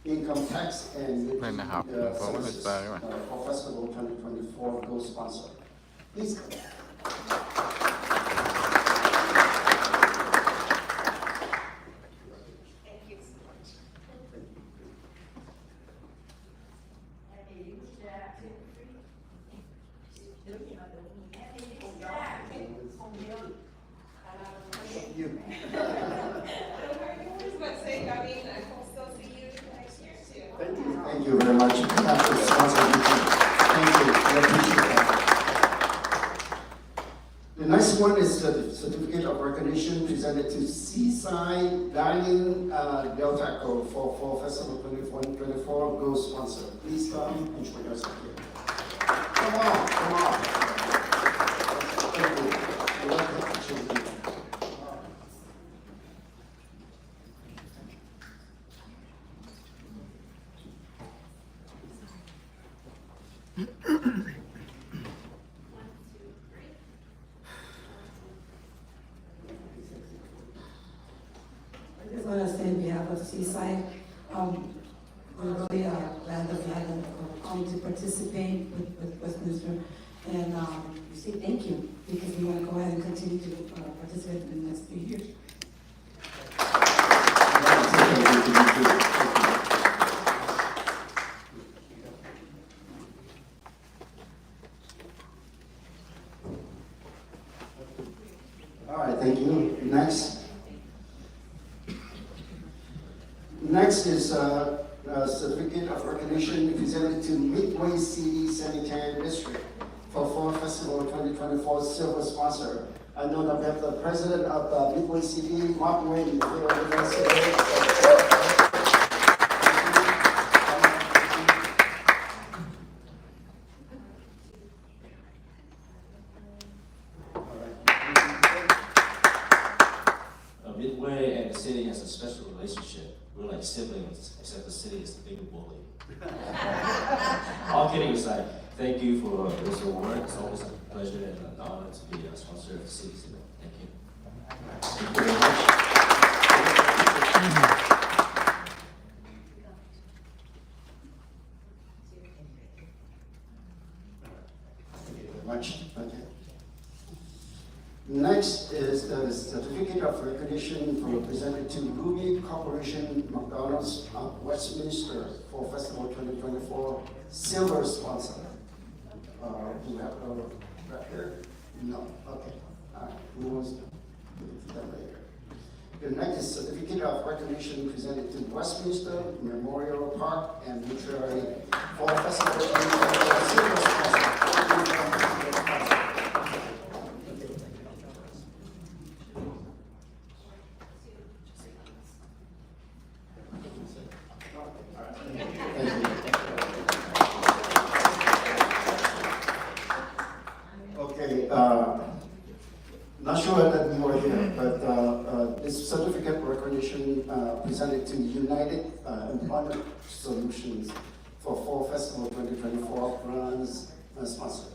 income tax and Này là học phố services Minister các bạn. for Festival 2024 co-sponsor. Please come. Thank you very much. Thank you. I appreciate that. The next one is the certificate of recognition presented to Seaside Dining Del Taco for Festival 2024 Go sponsor. Please come and join us here. Come on, come on. Thank you. You're welcome. I just want to say on behalf of Seaside, we're really glad that we had an opportunity to participate with Westminster, and we say thank you, because we want to go ahead and continue to participate in the next few years. All right, thank you. Next is a certificate of recognition presented to Midway City Sanitary District for Fall Festival 2024 silver sponsor. I know that we have the president of Midway City, Mark Wayne, here with us today. Midway and the city has a special relationship. We're like siblings, except the city is the bigger bully. All kidding aside, thank you for this award. It's always a pleasure and an honor to be a sponsor of the city's event. Thank you. Thank you very much. Thank you very much. Okay. Next is the certificate of recognition presented to Ruby Corporation McDonald's Westminster for Festival 2024 silver sponsor. Do you have a right here? No. Okay. All right. Who wants to do that later? The next is certificate of recognition presented to Westminster Memorial Park and Mortuary for Festival 2024 silver sponsor. Okay, not sure that you are here, but this certificate of recognition presented to United Employment Solutions for Fall Festival 2024 runs sponsor.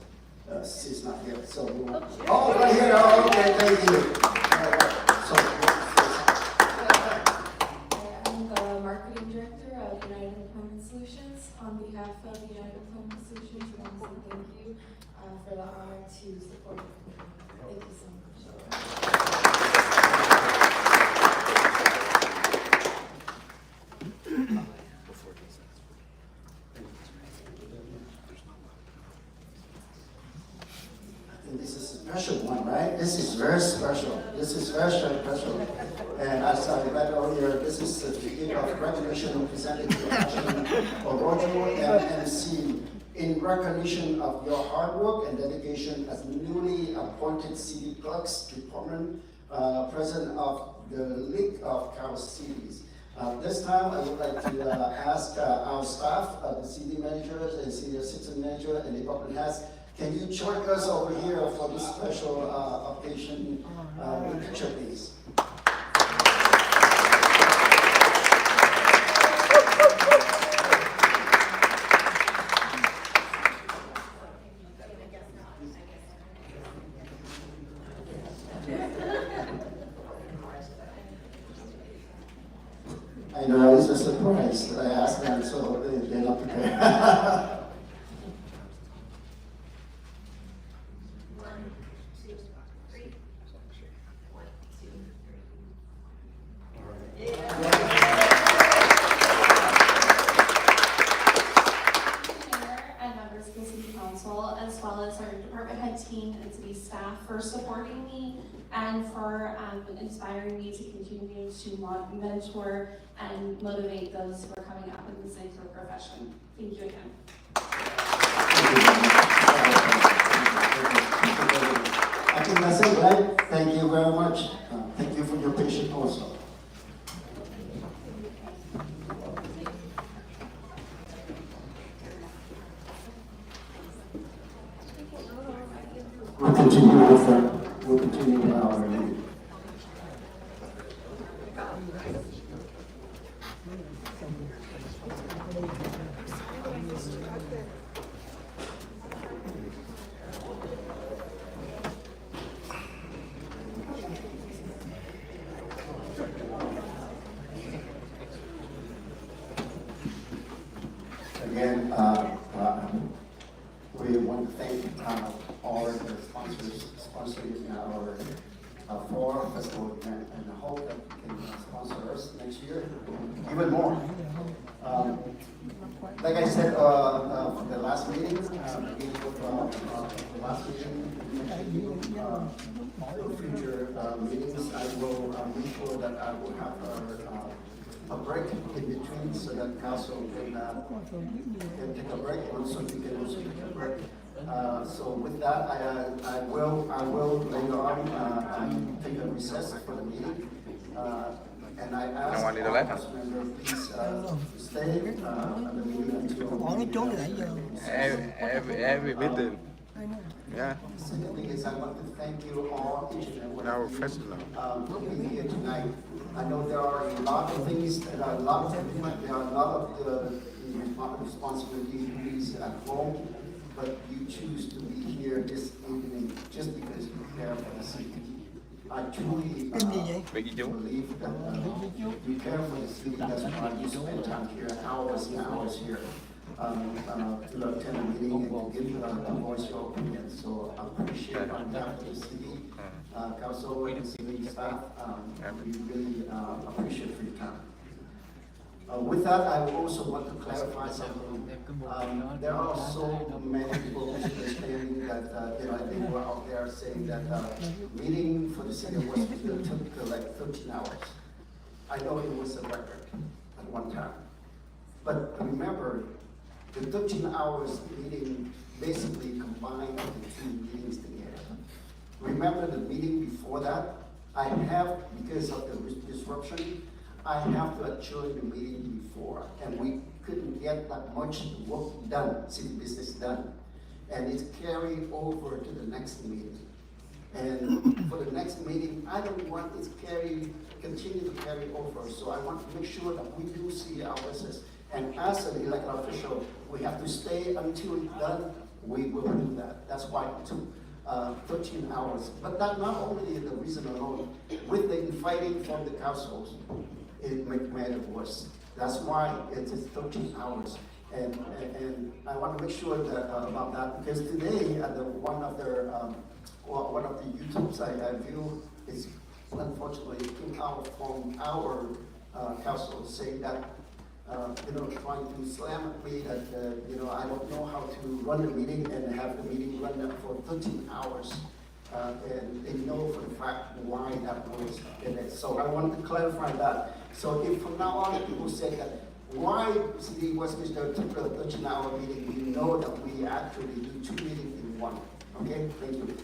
She's not here, so oh, right here. Oh, okay, thank you. I'm the marketing director of United Employment Solutions. On behalf of United Employment Solutions, we want to say thank you for the honor to support the community. Thank you so much. And this is a special one, right? This is very special. This is very special. And as I read earlier, this is a certificate of recognition presented to Ashton Orojo and MC in recognition of your hard work and dedication as newly appointed city clerks department president of the League of Cow Cities. This time, I would like to ask our staff, the city managers and senior assistant manager and department heads, can you join us over here for this special occasion? With picture, please. I know it's a surprise. I asked them, so they're not prepared. And members of the city council, as well as our department head team and city staff for supporting me and for inspiring me to continue to mentor and motivate those who are coming up in the safer profession. Thank you again. I think that's it, right? Thank you very much. Thank you for your patience also. We'll continue with our meeting. Again, we want to thank all of the sponsors sponsoring our four festival event, and I hope that you can sponsor us next year even more. Like I said for the last meeting, beginning of the last meeting, future meetings, I will make sure that I will have a break in between so that council can take a break, and also we can also take a break. So with that, I will later on take a recess for the meeting. And I ask all council members, please stay at the meeting until. Every meeting. Yeah. Second thing is I want to thank you all, each and every one Now of you, professional. for being here tonight. I know there are a lot of things, there are a lot of responsibilities at home, but you choose to be here this evening just because you care for the city. I truly believe that you care for the city. That's why you spend time here, hours and hours here, to attend a meeting and to give a voice your opinion. So I appreciate on behalf of the city, council and city staff, we really appreciate for your time. With that, I also want to clarify something. There are so many people misunderstanding that they were out there saying that meeting for the city of Westminster took like 13 hours. I know it was a record at one time, but remember, the 13 hours meeting basically combined the two meetings together. Remember the meeting before that? I have, because of the disruption, I have to adjourn the meeting before, and we couldn't get that much work done, city business done. And it's carried over to the next meeting. And for the next meeting, I don't want it continue to carry over. So I want to make sure that we do see our business. And as an elected official, we have to stay until it's done. We will do that. That's why it took 13 hours. But that not only the reason alone, with the infighting from the councils, it made matters worse. That's why it is 13 hours. And I want to make sure that about that, because today at one of the YouTubes I view is unfortunately came out from our council saying that trying to slam at me that I don't know how to run the meeting and have the meeting run for 13 hours. And they know for the fact why that was in it. So I want to clarify that. So if from now on people say that why City Westminster took a 13-hour meeting, you know that we actually do two meetings in one. Okay, thank you.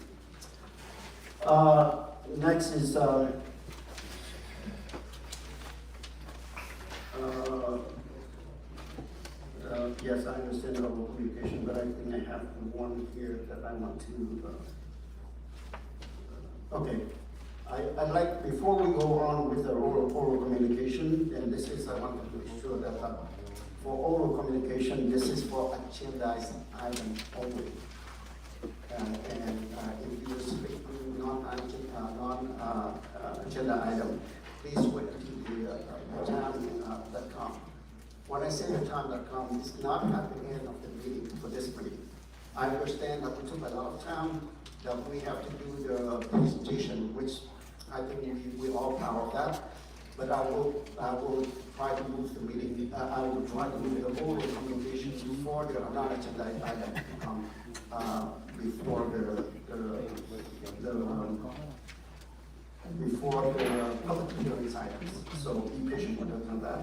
Next is yes, I understand the oral communication, but I think I have one here that I want to. Okay, I'd like, before we go on with the oral communication, and this is, I want to make sure that for oral communication, this is for agendized item only. And if you speak non-agenda item, please wait to the town.com. when I say the time that come, it's not at the end of the meeting for this meeting. I understand that we took a lot of time, that we have to do the presentation, which I think we all proud of that. But I will try to move the meeting, I will try to move the whole communication before the non-agenda item come, before before the public hearings items. So be patient with us on that.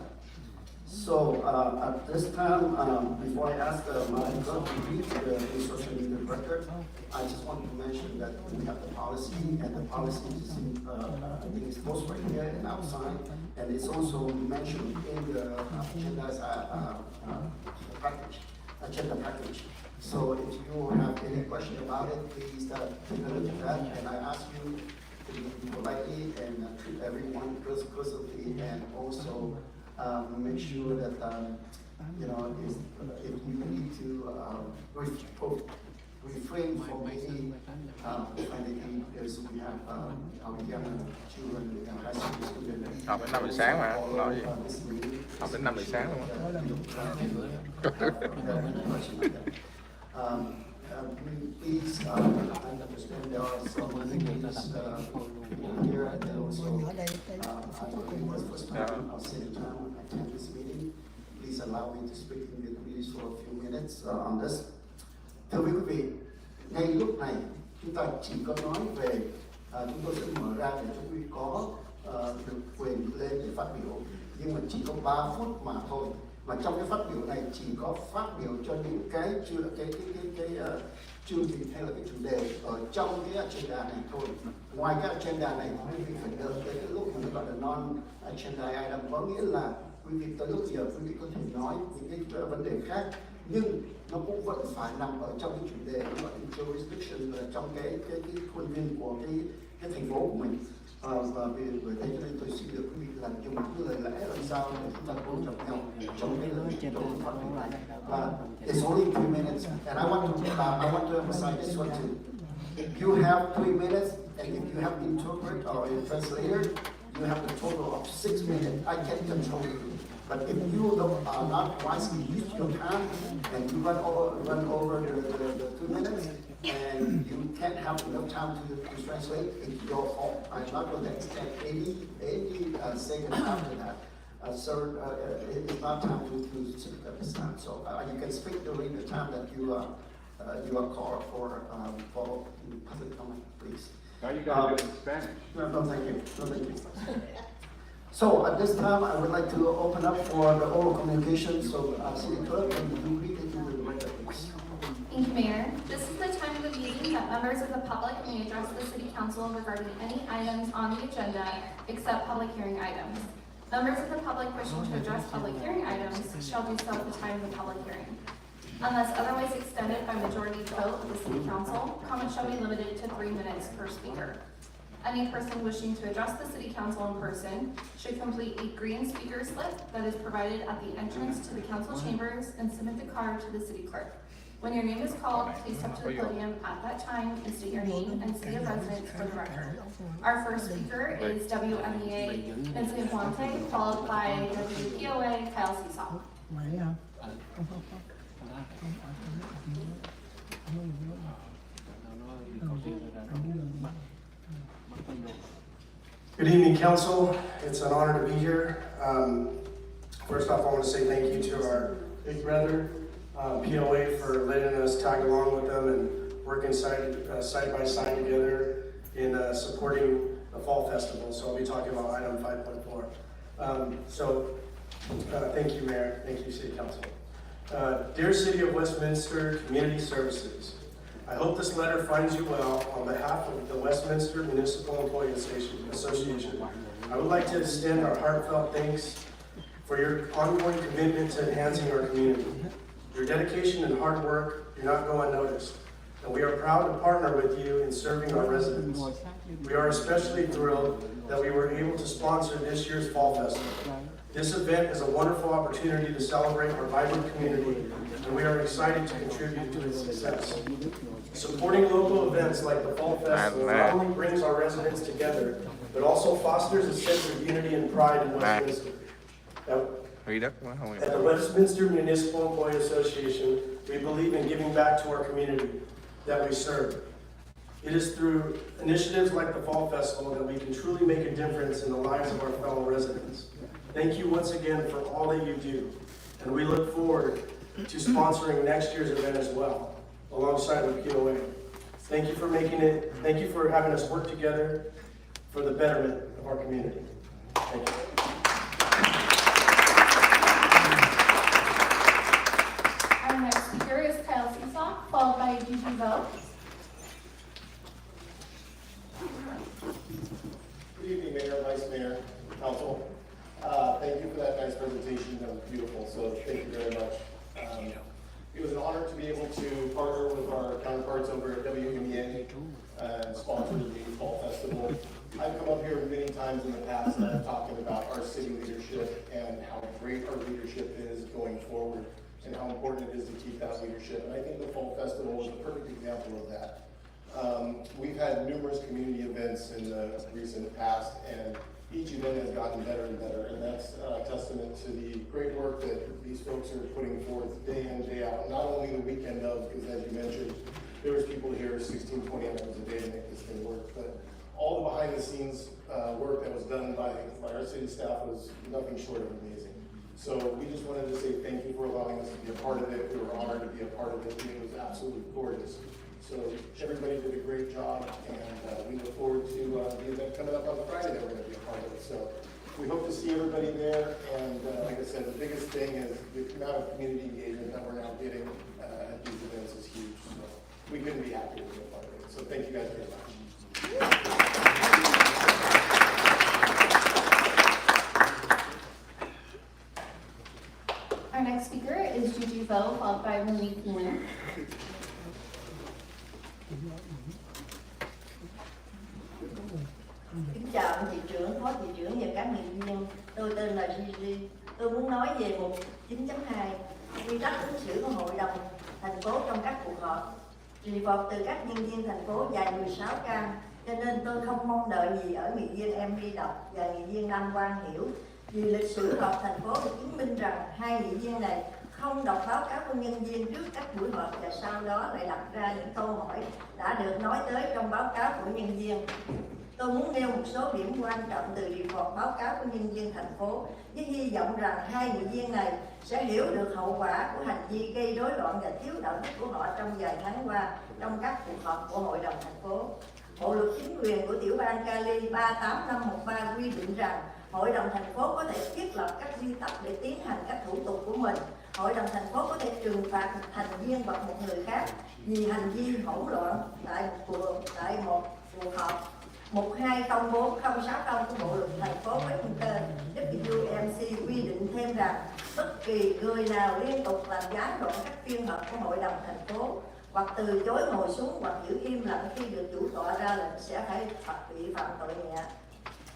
So at this time, before I ask Madam Clerk to read the instruction in the record, I just want to mention that we have the policy, and the policy is I think it's both right here and outside, and it's also mentioned in the agenda package. So if you have any question about it, please take a look at that, and I ask you to be politely and treat everyone closely, and also make sure that, you know, if you need to refrain from any profanity, because we have our young children and high school students. Học đến 5 giờ sáng mà, lo gì? Học đến 5 giờ sáng luôn. Please understand there are some things here, and also I believe it was the first time I'll say the time I attend this meeting. Please allow me to speak in Vietnamese for a few minutes on this. Thưa quý vị, ngay lúc này chúng ta chỉ có nói về chúng tôi sẽ mở ra để chúng quý có được quyền lên để phát biểu, nhưng mà chỉ có 3 phút mà thôi. Mà trong cái phát biểu này chỉ có phát biểu cho những cái chương trình hay là cái chủ đề ở trong cái agenda này thôi. Ngoài cái agenda này quý vị phải đợi tới cái lúc mà nó gọi là non-agenda item, có nghĩa là quý vị tới lúc giờ quý vị có thể nói những cái vấn đề khác, nhưng nó cũng vẫn phải nằm ở trong cái chủ đề gọi là jurisdiction, trong cái khuôn viên của cái thành phố của mình. Và vì thế cho nên tôi xin được quý vị là dùng cái lời lẽ làm sao để chúng ta tôn trọng nhau trong cái lời phát biểu này. It's only 3 minutes, and I want to emphasize this one too. You have 3 minutes, and if you have interpreter or a translator, you have a total of 6 minutes. I can't control you. But if you are not wisely use your time and you run over the 2 minutes, and you can't have enough time to translate, it's your fault. I'm not going to extend any second after that. Sir, it's not time to speak at this time. So you can speak during the time that you are called for public comment, please. Now you got to do it in Spanish. No, thank you. No, thank you. So at this time, I would like to open up for the oral communication. So, City Clerk, can you read it to the record, please? Thank you, Mayor. This is the time of the meeting that members of the public may address the City Council regarding any items on the agenda except public hearing items. Members of the public wishing to address public hearing items shall do so at the time of the public hearing. Unless otherwise extended by majority vote of the City Council, comments shall be limited to 3 minutes per speaker. Any person wishing to address the City Council in person should complete a green speaker slip that is provided at the entrance to the council chambers and submit the card to the City Clerk. When your name is called, please step to the podium at that time and state your name and city of residence for the record. Our first speaker is WMEA Vincent Huante, followed by WPOA Kyle Seesaw. Good evening, Council. It's an honor to be here. First off, I want to say thank you to our big brother, POA, for letting us tag along with them and working side by side together in supporting the Fall Festival. So I'll be talking about item 5.4. Thank you, Mayor. Thank you, City Council. Dear City of Westminster Community Services, I hope this letter finds you well. On behalf of the Westminster Municipal Employees Association, I would like to extend our heartfelt thanks for your ongoing commitment to enhancing our community. Your dedication and hard work do not go unnoticed, and we are proud to partner with you in serving our residents. We are especially thrilled that we were able to sponsor this year's Fall Festival. This event is a wonderful opportunity to celebrate our vibrant community, and we are excited to contribute to its success. Supporting local events like the Fall Festival not only brings our residents together, but also fosters a sense of unity and pride in Westminster. Hủy đất nó không. At the Westminster Municipal Employee Association, we believe in giving back to our community that we serve. It is through initiatives like the Fall Festival that we can truly make a difference in the lives of our fellow residents. Thank you once again for all that you do, and we look forward to sponsoring next year's event as well, alongside with POA. Thank you for having us work together for the betterment of our community. Thank you. Our next speaker is Kyle Seesaw, followed by Gigi Vo. Good evening, Mayor, Vice Mayor, Council. Thank you for that nice presentation. That was beautiful, so thank you very much. It was an honor to be able to partner with our counterparts over at WMEA and sponsor the Fall Festival. I've come up here many times in the past talking about our city leadership and how great our leadership is going forward and how important it is to keep that leadership. And I think the Fall Festival is a perfect example of that. We've had numerous community events in the recent past, and each event has gotten better and better, and that's a testament to the great work that these folks are putting forth day in, day out. Not only the weekend of, because as you mentioned, there was people here 16, 20 hours a day to make this thing work, but all the behind the scenes work that was done by our city staff was nothing short of amazing. So we just wanted to say thank you for allowing us to be a part of it. We were honored to be a part of it, and it was absolutely gorgeous. So everybody did a great job, and we look forward to the event coming up on Friday that we're going to be a part of it. So we hope to see everybody there, and like I said, the biggest thing is the amount of community engagement that we're now getting at these events is huge. So we couldn't be happier to be a part of it. So thank you guys very much. Our next speaker is Gigi Vo, followed by Monique Nguyen. Kính chào anh thị trưởng, phó thị trưởng và các nghị viên. Tôi tên là Gigi. Tôi muốn nói về mục 9.2 quy tắc ứng xử của hội đồng thành phố trong các cuộc họp. Report từ các nhân viên thành phố dài 16 trang, cho nên tôi không mong đợi gì ở nghị viên em đi đọc và nghị viên Nam Quang hiểu. Vì lịch sử họp thành phố đã chứng minh rằng hai nghị viên này không đọc báo cáo của nhân viên trước các buổi họp và sau đó lại đặt ra những câu hỏi đã được nói tới trong báo cáo của nhân viên. Tôi muốn nêu một số điểm quan trọng từ report báo cáo của nhân viên thành phố với hy vọng rằng hai nghị viên này sẽ hiểu được hậu quả của hành vi gây rối loạn và thiếu đạo đức của họ trong vài tháng qua trong các cuộc họp của hội đồng thành phố. Bộ luật chính quyền của tiểu bang Cali 38/513 quy định rằng hội đồng thành phố có thể thiết lập các quy tắc để tiến hành các thủ tục của mình. Hội đồng thành phố có thể trừng phạt một thành viên hoặc một người khác vì hành vi hỗn loạn tại một cuộc họp. Mục 204060 của Bộ luật thành phố Westminster WMC quy định thêm rằng bất kỳ người nào liên tục làm gián đoạn các phiên họp của hội đồng thành phố hoặc từ chối ngồi xuống hoặc giữ im lặng khi được chủ tọa ra lệnh sẽ phải bị phạm tội nhẹ.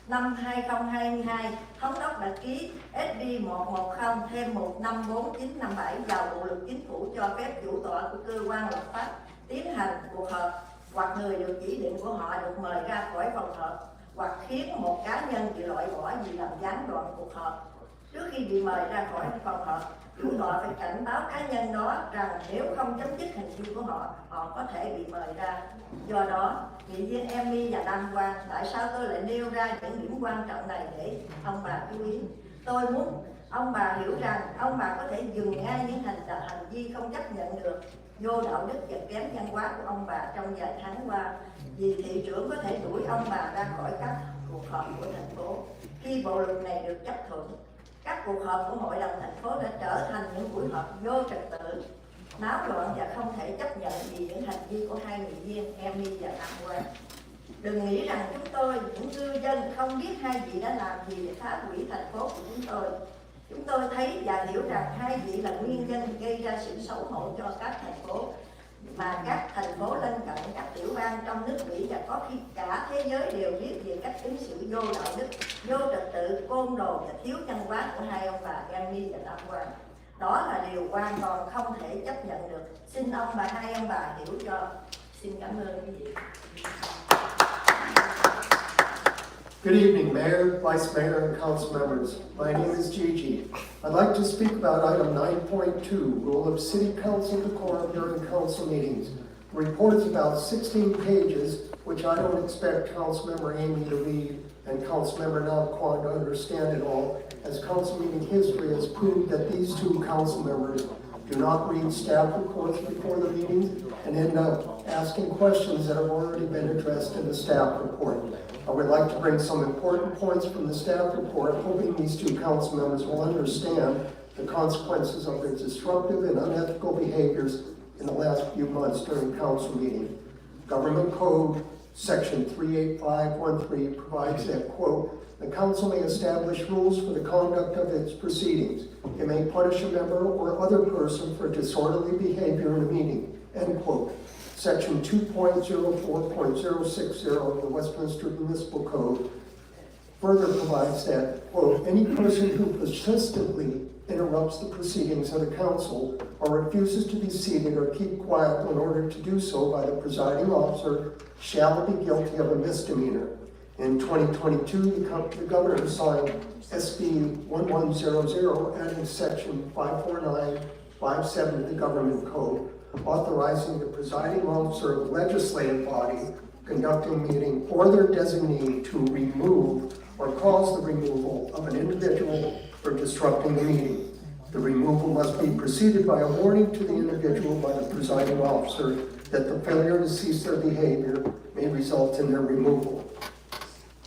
Năm 2022, Thống đốc đã ký SD 110 thêm 154957 vào Bộ luật Chính phủ cho phép chủ tọa của cơ quan lập pháp tiến hành cuộc họp hoặc người được chỉ định của họ được mời ra khỏi phòng họp hoặc khiến một cá nhân bị loại bỏ vì làm gián đoạn cuộc họp. Trước khi bị mời ra khỏi phòng họp, chủ tọa phải cảnh báo cá nhân đó rằng nếu không chấm dứt hành vi của họ, họ có thể bị mời ra. Do đó, nghị viên Emmy và Nam Quang, tại sao tôi lại nêu ra những điểm quan trọng này để ông bà chú ý? Tôi muốn ông bà hiểu rằng ông bà có thể dừng ngay những hành vi không chấp nhận được, vô đạo đức và kém văn hóa của ông bà trong vài tháng qua, vì thị trưởng có thể đuổi ông bà ra khỏi các cuộc họp của thành phố. Khi bộ luật này được chấp thuận, các cuộc họp của hội đồng thành phố đã trở thành những buổi họp vô trật tự, náo loạn và không thể chấp nhận vì những hành vi của hai nghị viên Emmy và Nam Quang. Đừng nghĩ rằng chúng tôi, những cư dân không biết hai vị đã làm gì để phá hủy thành phố của chúng tôi. Chúng tôi thấy và hiểu rằng hai vị là nguyên nhân gây ra sự xấu hổ cho các thành phố, mà các thành phố lân cận, các tiểu bang trong nước Mỹ và có khi cả thế giới đều biết về cách ứng xử vô đạo đức, vô trật tự, côn đồ và thiếu văn hóa của hai ông bà Emmy và Nam Quang. Đó là điều hoàn toàn không thể chấp nhận được. Xin hai ông bà hiểu cho. Xin cảm ơn quý vị. Good evening, Mayor, Vice Mayor, and Council members. My name is Gigi. I'd like to speak about item 9.2, Rule of City Council Decorum during council meetings. The report is about 16 pages, which I don't expect Councilmember Amy to read and Councilmember Nalquan to understand it all, as council meeting history has proved that these two council members do not read staff reports before the meetings and end up asking questions that have already been addressed in the staff report. I would like to bring some important points from the staff report, hoping these two council members will understand the consequences of their disruptive and unethical behaviors in the last few months during council meeting. Government Code Section 38513 provides that, quote, the council may establish rules for the conduct of its proceedings. It may punish a member or other person for disorderly behavior in a meeting, end quote. Section 2.04.060 of the Westminster Municipal Code further provides that, quote, any person who persistently interrupts the proceedings of the council or refuses to be seated or keep quiet when ordered to do so by the presiding officer shall be guilty of a misdemeanor. In 2022, the governor signed SB 1100, adding section 54957 of the government code, authorizing the presiding officer of the legislative body conducting a meeting or their designee to remove or cause the removal of an individual for disrupting the meeting. The removal must be preceded by a warning to the individual by the presiding officer that the failure to cease their behavior may result in their removal.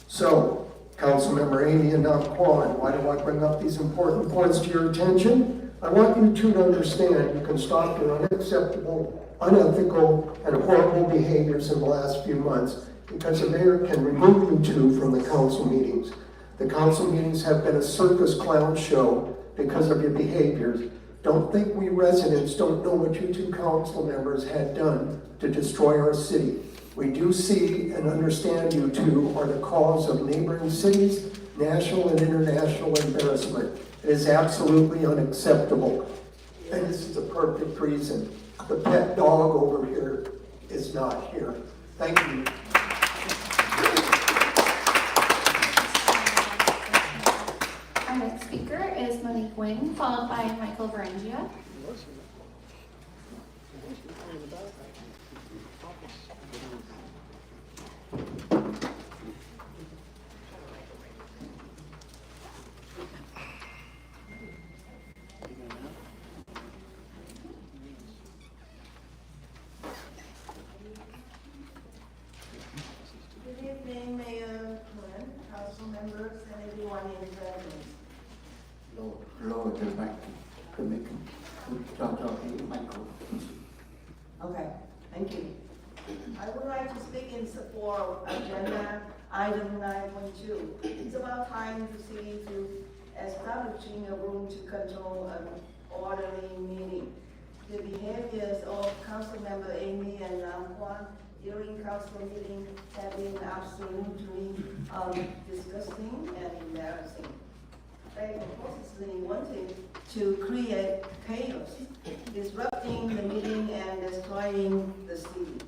So, Councilmember Amy and Nalquan, why do I bring up these important points to your attention? I want you two to understand you can stop your unacceptable, unethical, and horrible behaviors in the last few months because the mayor can remove you two from the council meetings. The council meetings have been a circus clown show because of your behaviors. Don't think we residents don't know what you two council members had done to destroy our city. We do see and understand you two are the cause of neighboring cities, national and international embarrassment. It is absolutely unacceptable. And this is a perfect reason. The pet dog over here is not here. Thank you. Our next speaker is Monique Wing, followed by Michael Varengia. Good evening, Mayor, council members, and everyone in attendance. Lower the mic to make talk to Michael. Okay, thank you. I would like to speak in support of agenda item 9.2. It's about time to see to establishing a room to control an orderly meeting. The behaviors of Councilmember Amy and Nalquan during council meeting have been absolutely disgusting and embarrassing. They purposely wanted to create chaos, disrupting the meeting and destroying the city.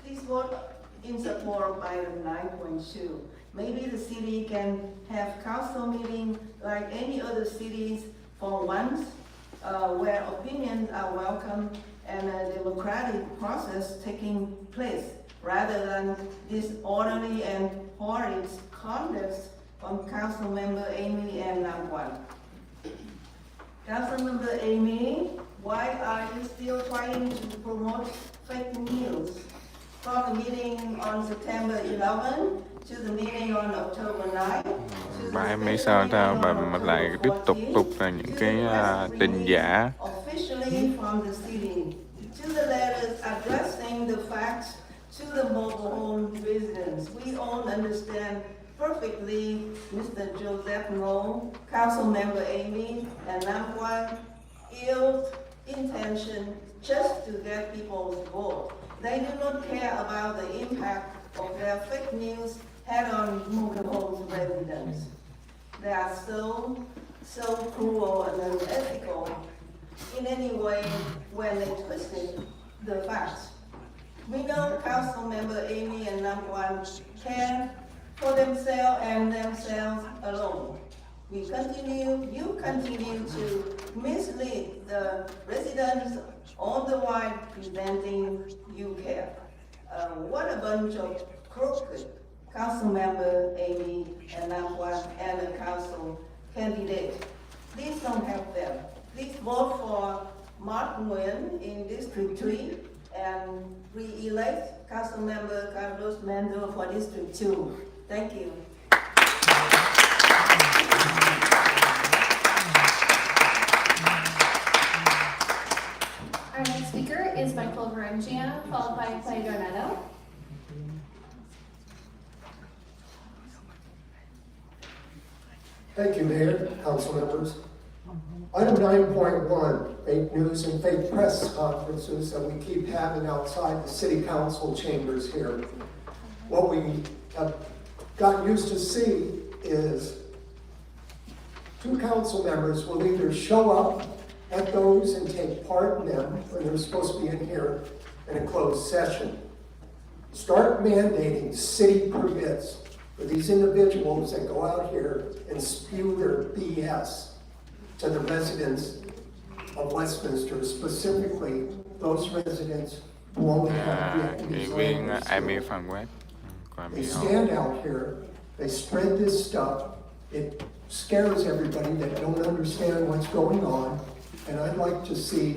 Please vote in support of item 9.2. Maybe the city can have council meeting like any other cities for once, where opinions are welcome and a democratic process taking place, rather than disorderly and horrid conduct from Councilmember Amy and Nalquan. Councilmember Amy, why are you still trying to promote fake news? From the meeting on September 11 to the meeting on October 9 to Bà the em nghĩ special sao ta, meeting bà on mà lại October tiếp tục 14, tục là những to cái the press tin giả. officially from the city, to the letters addressing the facts to the mobile home residents. We all understand perfectly Mr. Joseph Rowe, Councilmember Amy, and Nalquan ill intention just to get people's vote. They do not care about the impact of their fake news had on mobile homes residents. They are so cruel and unethical in any way when they twisted the facts. We know Councilmember Amy and Nalquan care for themselves and themselves alone. you continue to mislead the residents all the while presenting you care. What a bunch of crooked council member Amy and Namwan and the council candidate. Please don't help them. Please vote for Mark Nguyen in District 3 and re-elect council member Carlos Mendo for District 2. Thank you. Our next speaker is Michael Varengia, followed by Clay Donetto. Thank you, Mayor, council members. Item 9.1, fake news and fake press conferences that we keep having outside the city council chambers here. What we have gotten used to see is two council members will either show up at those and take part in them when they're supposed to be in here in a closed session. Start mandating city permits for these individuals that go out here and spew their BS to the residents of Westminster, specifically those residents who only have Vietnamese language. They stand out here, they spread this stuff, it scares everybody that don't understand what's going on, and I'd like to see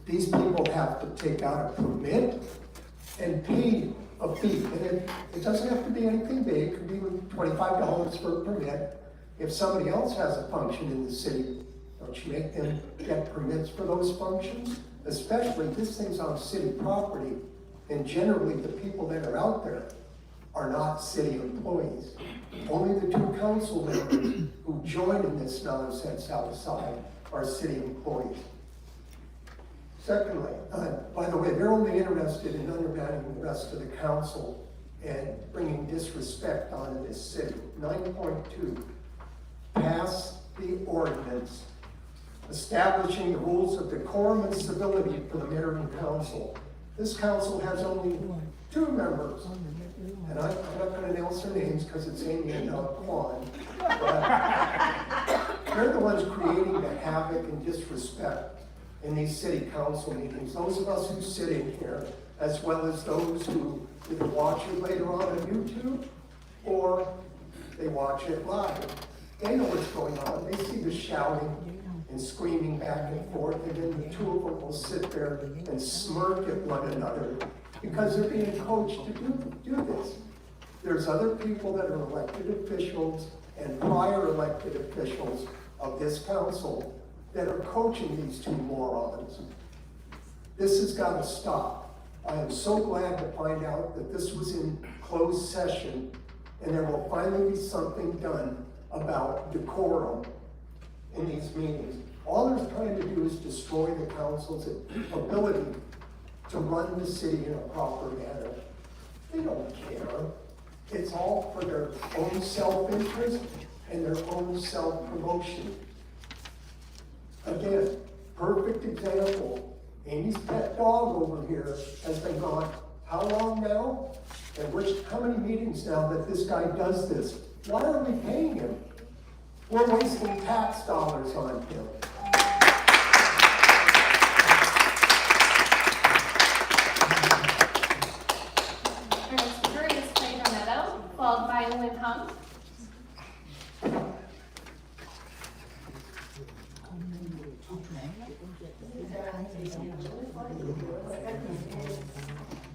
these people have to take out a permit and pay a fee. And it doesn't have to be anything big, it could be $25 for a permit. If somebody else has a function in the city, don't you make them get permits for those functions? Especially, this thing's on city property, and generally the people that are out there are not city employees. Only the two council members who join in this nonsense outside are city employees. Secondly, by the way, they're only interested in undermining the rest of the council and bringing disrespect onto this city. 9.2, pass the ordinance establishing the rules of decorum and civility for the mayor and council. This council has only 2 members, and I'm not going to announce their names because it's Amy and Kwan, but they're the ones creating the havoc and disrespect in these city council meetings. Those of us who sit in here, as well as those who either watch it later on YouTube or they watch it live. They know what's going on. They see the shouting and screaming back and forth, and then the two of them will sit there and smirk at one another because they're being coached to do this. There's other people that are elected officials and prior elected officials of this council that are coaching these two morons. This has got to stop. I am so glad to find out that this was in closed session and there will finally be something done about decorum in these meetings. All they're trying to do is destroy the council's ability to run the city in a proper manner. They don't care. It's all for their own self-interest and their own self-promotion. Again, perfect example. Amy's pet dog over here has been gone how long now? And how many meetings now that this guy does this? Why are we paying him? We're wasting tax dollars on him. Our next speaker is Clay Donetto, followed by Nguyen Hung.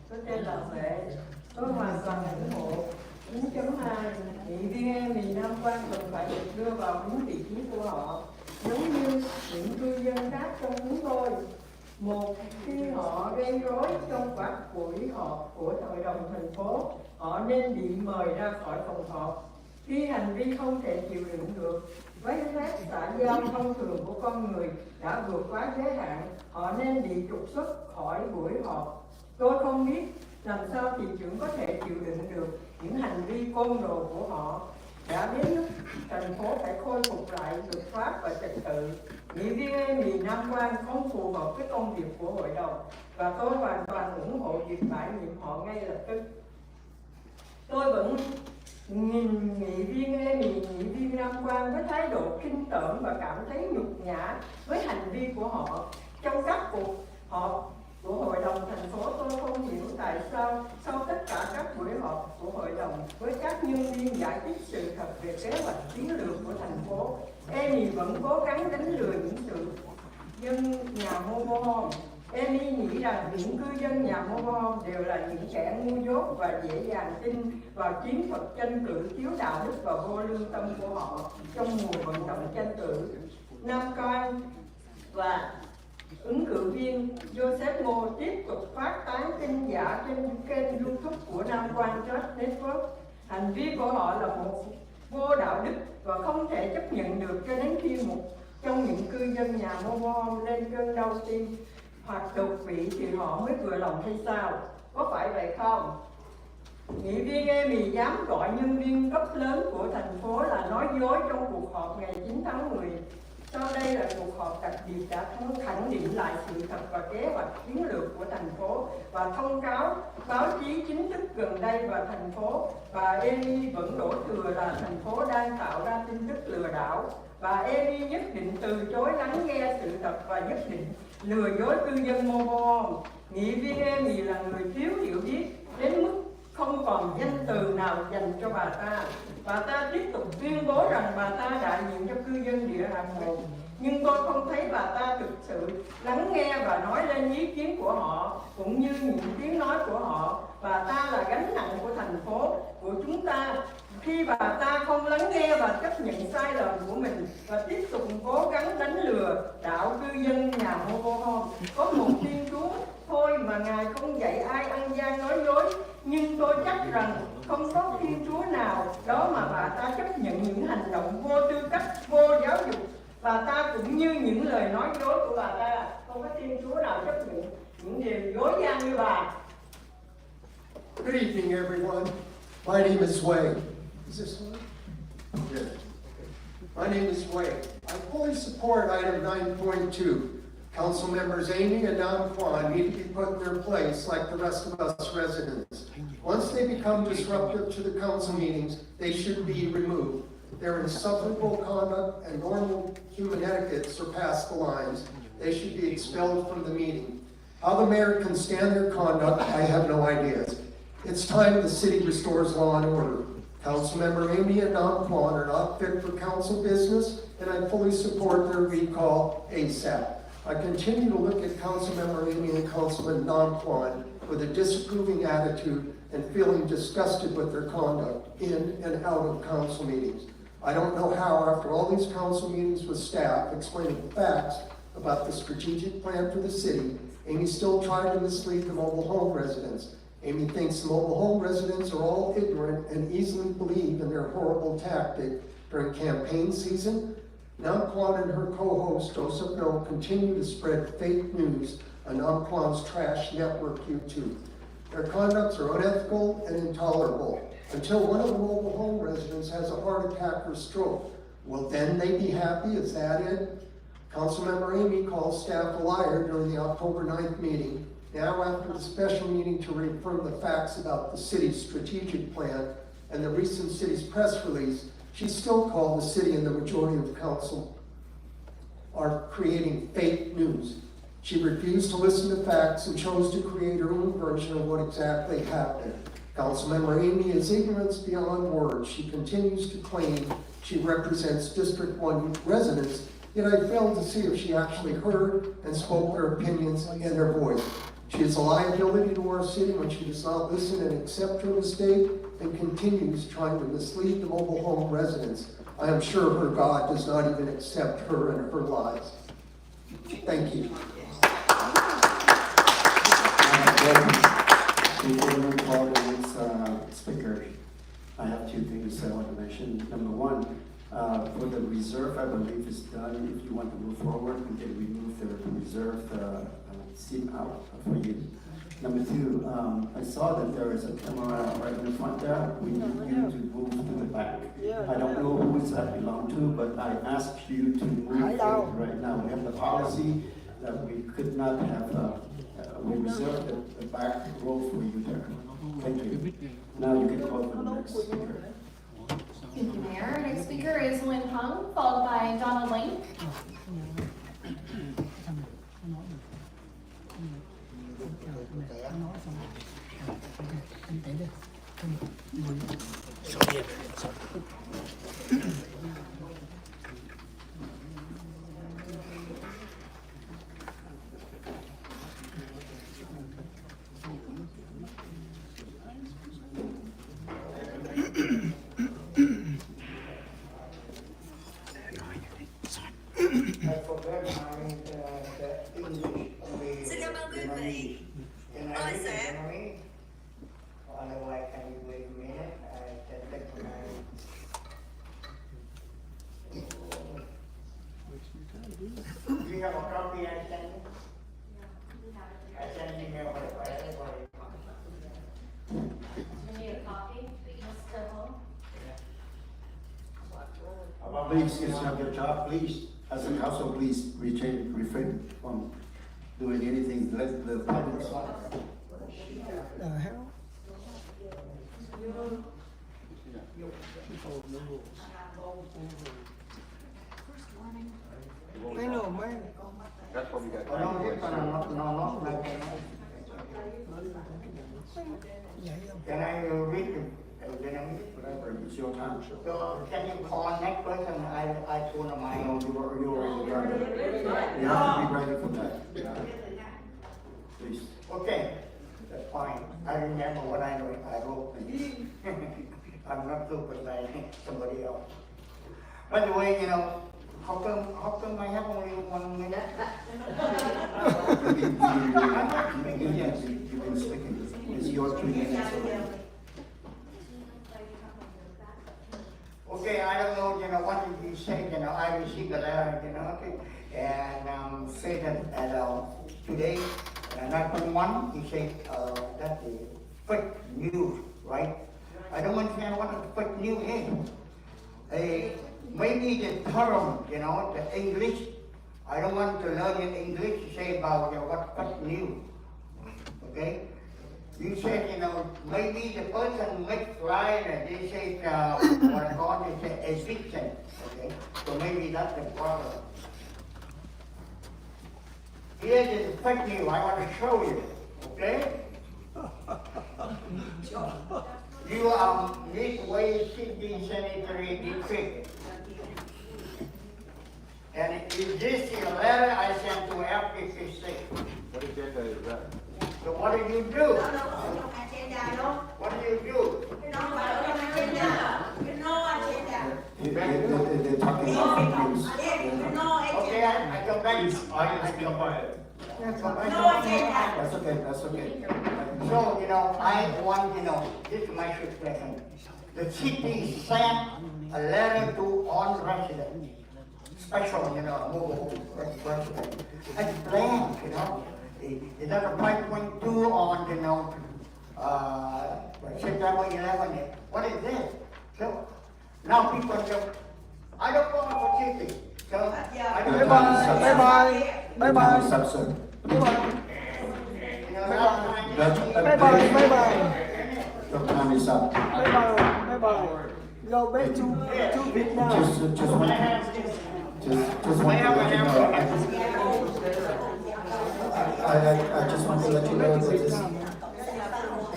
Tôi tên là Huệ, tôi hoàn toàn ủng hộ 9.2 nghị viên em miền Nam Quan cần phải được đưa vào đúng vị trí của họ, giống như những cư dân khác trong chúng tôi. Một, khi họ gây rối trong các buổi họp của hội đồng thành phố, họ nên bị mời ra khỏi phòng họp. Khi hành vi không thể chịu đựng được với phép xã giao thông thường của con người đã vượt quá giới hạn, họ nên bị trục xuất khỏi buổi họp. Tôi không biết làm sao thị trưởng có thể chịu đựng được những hành vi côn đồ của họ. Đã đến lúc thành phố phải khôi phục lại luật pháp và trật tự. Nghị viên em miền Nam Quan không phù hợp với công việc của hội đồng và tôi hoàn toàn ủng hộ việc bãi nhiệm họ ngay lập tức. Tôi vẫn Nhìn nghị viên Amy, nghị viên Nam Quang với thái độ kinh tởm và cảm thấy nhục nhã với hành vi của họ. Trong các cuộc họp của Hội đồng thành phố, tôi không hiểu tại sao sau tất cả các buổi họp của Hội đồng với các nhân viên giải thích sự thật về kế hoạch chiến lược của thành phố, Amy vẫn cố gắng đánh lừa những sự dân nhà mobile home. Amy nghĩ rằng những cư dân nhà mobile home đều là những kẻ ngu dốt và dễ dàng tin vào chiến thuật tranh cử thiếu đạo đức và vô lương tâm của họ trong mùa vận động tranh cử. Nam Quang và ứng cử viên Joseph Ngô tiếp tục phát tán tin giả trên kênh YouTube của Nam Quang Trust Network. Hành vi của họ là một vô đạo đức và không thể chấp nhận được, cho đến khi một trong những cư dân nhà mobile home lên cơn đau tim hoặc đột quỵ thì họ mới vừa lòng hay sao? Có phải vậy không? Nghị viên Amy dám gọi nhân viên cấp lớn của thành phố là nói dối trong cuộc họp ngày 9 tháng 10. Sau đây là cuộc họp đặc biệt đã khẳng định lại sự thật và kế hoạch chiến lược của thành phố và thông cáo báo chí chính thức gần đây vào thành phố. Bà Amy vẫn đổ thừa là thành phố đang tạo ra tin tức lừa đảo. Bà Amy nhất định từ chối lắng nghe sự thật và nhất định lừa dối cư dân mobile. Nghị viên Amy là người thiếu hiểu biết đến mức không còn danh từ nào dành cho bà ta. Bà ta tiếp tục tuyên bố rằng bà ta đại diện cho cư dân địa hạt 1. Nhưng tôi không thấy bà ta thực sự lắng nghe và nói lên ý kiến của họ, cũng như những tiếng nói của họ. Bà ta là gánh nặng của thành phố, của chúng ta. Khi bà ta không lắng nghe và chấp nhận sai lầm của mình và tiếp tục cố gắng đánh lừa đảo cư dân nhà mobile home, có một Thiên Chúa thôi mà Ngài không dạy ai ăn gian nói dối. Nhưng tôi chắc rằng không có Thiên Chúa nào đó mà bà ta chấp nhận những hành động vô tư cách, vô giáo dục. Bà ta cũng như những lời nói dối của bà ta, không có Thiên Chúa nào chấp nhận những điều dối gian như bà. Good evening, everyone. My name is Wei. Is this one? Good. My name is Wei. I fully support item 9.2. Council members Amy and Nam Quan need to be put in their place like the rest of us residents. Once they become disruptive to the council meetings, they should be removed. Their insufferable conduct and normal human etiquette surpass the lines. They should be expelled from the meeting. How the mayor can stand their conduct, I have no ideas. It's time the city restores law and order. Councilmember Amy and Nam Quan are not fit for council business, and I fully support their recall ASAP. I continue to look at Councilmember Amy and Councilman Nam Quan with a disapproving attitude and feeling disgusted with their conduct in and out of council meetings. I don't know how, after all these council meetings with staff explaining facts about the strategic plan for the city, Amy still tried to mislead the mobile home residents. Amy thinks the mobile home residents are all ignorant and easily believe in their horrible tactic during campaign season. Nam Quan and her co-host Joseph No continue to spread fake news on Nam Quan's trash network YouTube. Their conducts are unethical and intolerable. Until one of the mobile home residents has a heart attack or stroke, will then they be happy? Is that it? Councilmember Amy called staff a liar during the October 9th meeting. Now, after the special meeting to reaffirm the facts about the city's strategic plan and the recent city's press release, she still called the city and the majority of council are creating fake news. She refused to listen to facts and chose to create her own version of what exactly happened. Councilmember Amy is ignorance beyond words. She continues to claim she represents District 1 residents, yet I failed to see if she actually heard and spoke their opinions and their voice. She is a liability to our city when she does not listen and accept her mistake and continues trying to mislead the mobile home residents. I am sure her God does not even accept her and her lies. Thank you. Before we call the next speaker, I have two things I want to mention. Number one, for the reserve, I believe is done. If you want to move forward, we can remove the reserve seat out for you. Number two, I saw that there is a camera right in the front there. We need you to move to the back. I don't know who is that belong to, but I asked you to move right now. We have the policy that we could not have, we reserved the back row for you there. Thank you. Now you can call for the next speaker. Thank you, Mayor. Our next speaker is Lynn Hung, followed by Donald Lane. Xin cảm ơn quý vị. Tôi sẽ Do you have a copy I sent you? I sent an email by everybody. You need a copy? Mr. Hung? Please, it's not your job, please, as a council, please refrain from doing anything, let the public. I know, man. That's what we got. Can I read whatever, it's your time. So can you call next person, I told him I know you already done it. You have to be ready for that. Yeah. Please. Okay, that's fine. I remember what I wrote. I'm not stupid like somebody else. By the way, how come I have only 1 minute? You've been speaking. It's your 2 minutes. Okay, I don't know, what did you say, I received a letter, and say that today, 9.1, you say that the fake news, right? I don't understand what the fake news is. Maybe the term, the English, I don't want to learn in English to say about what fake news, okay? You said, maybe the person makes right and they say, what I call it, eviction, okay? So maybe that's the problem. Here is the fake news I want to show you, okay? You are midway sitting sanitary district. And is this the letter I sent to FPCC? What agenda is that? So what do you do? What do you do? They're talking about news. Okay, I come back. I come back. That's okay, that's okay. So, I want, this is my suggestion. The city sent a letter to all residents. Special, mobile resident. It's blank, It's not a 5.2 on, September 11. What is this? So, now people say, I don't go for city. So, I don't Bye-bye. Stop, sir. Your time is up. Bye-bye. Go back to Vietnam. Just want to let you know. I just want to let you know that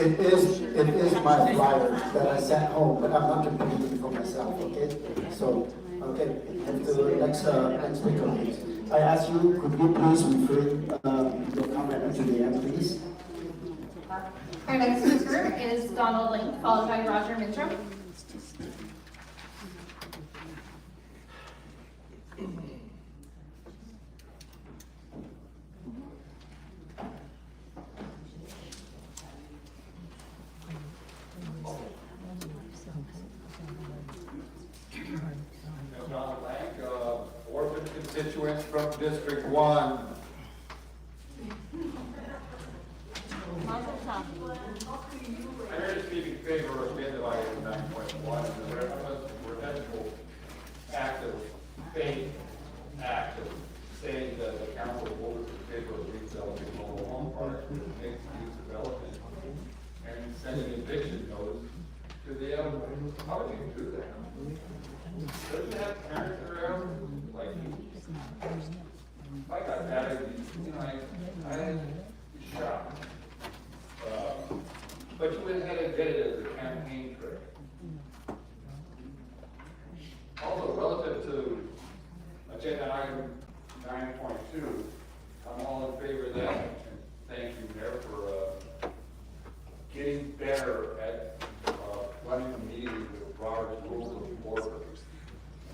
it is my flyer that I sent home, but I'm not competing for myself, okay? So, okay, and to the next speaker, please. I ask you, could you please refer your comment to the end, please? Our next speaker is Donald Lane, followed by Roger Mitchell. Orphan constituents from District 1. I'm here to speak in favor of agenda item 9.1, the residential act of faith act of saying that the council voted in favor of redeveloping mobile home parks with mixed use development and sending eviction notice to them, how do you do that? Doesn't have parents around like you? I got mad at you, I was shocked. But you went ahead and did it as a campaign trick. Also, relative to agenda item 9.2, I'm all in favor of that, and thank you, Mayor, for getting better at running the meeting with Robert's rules of order,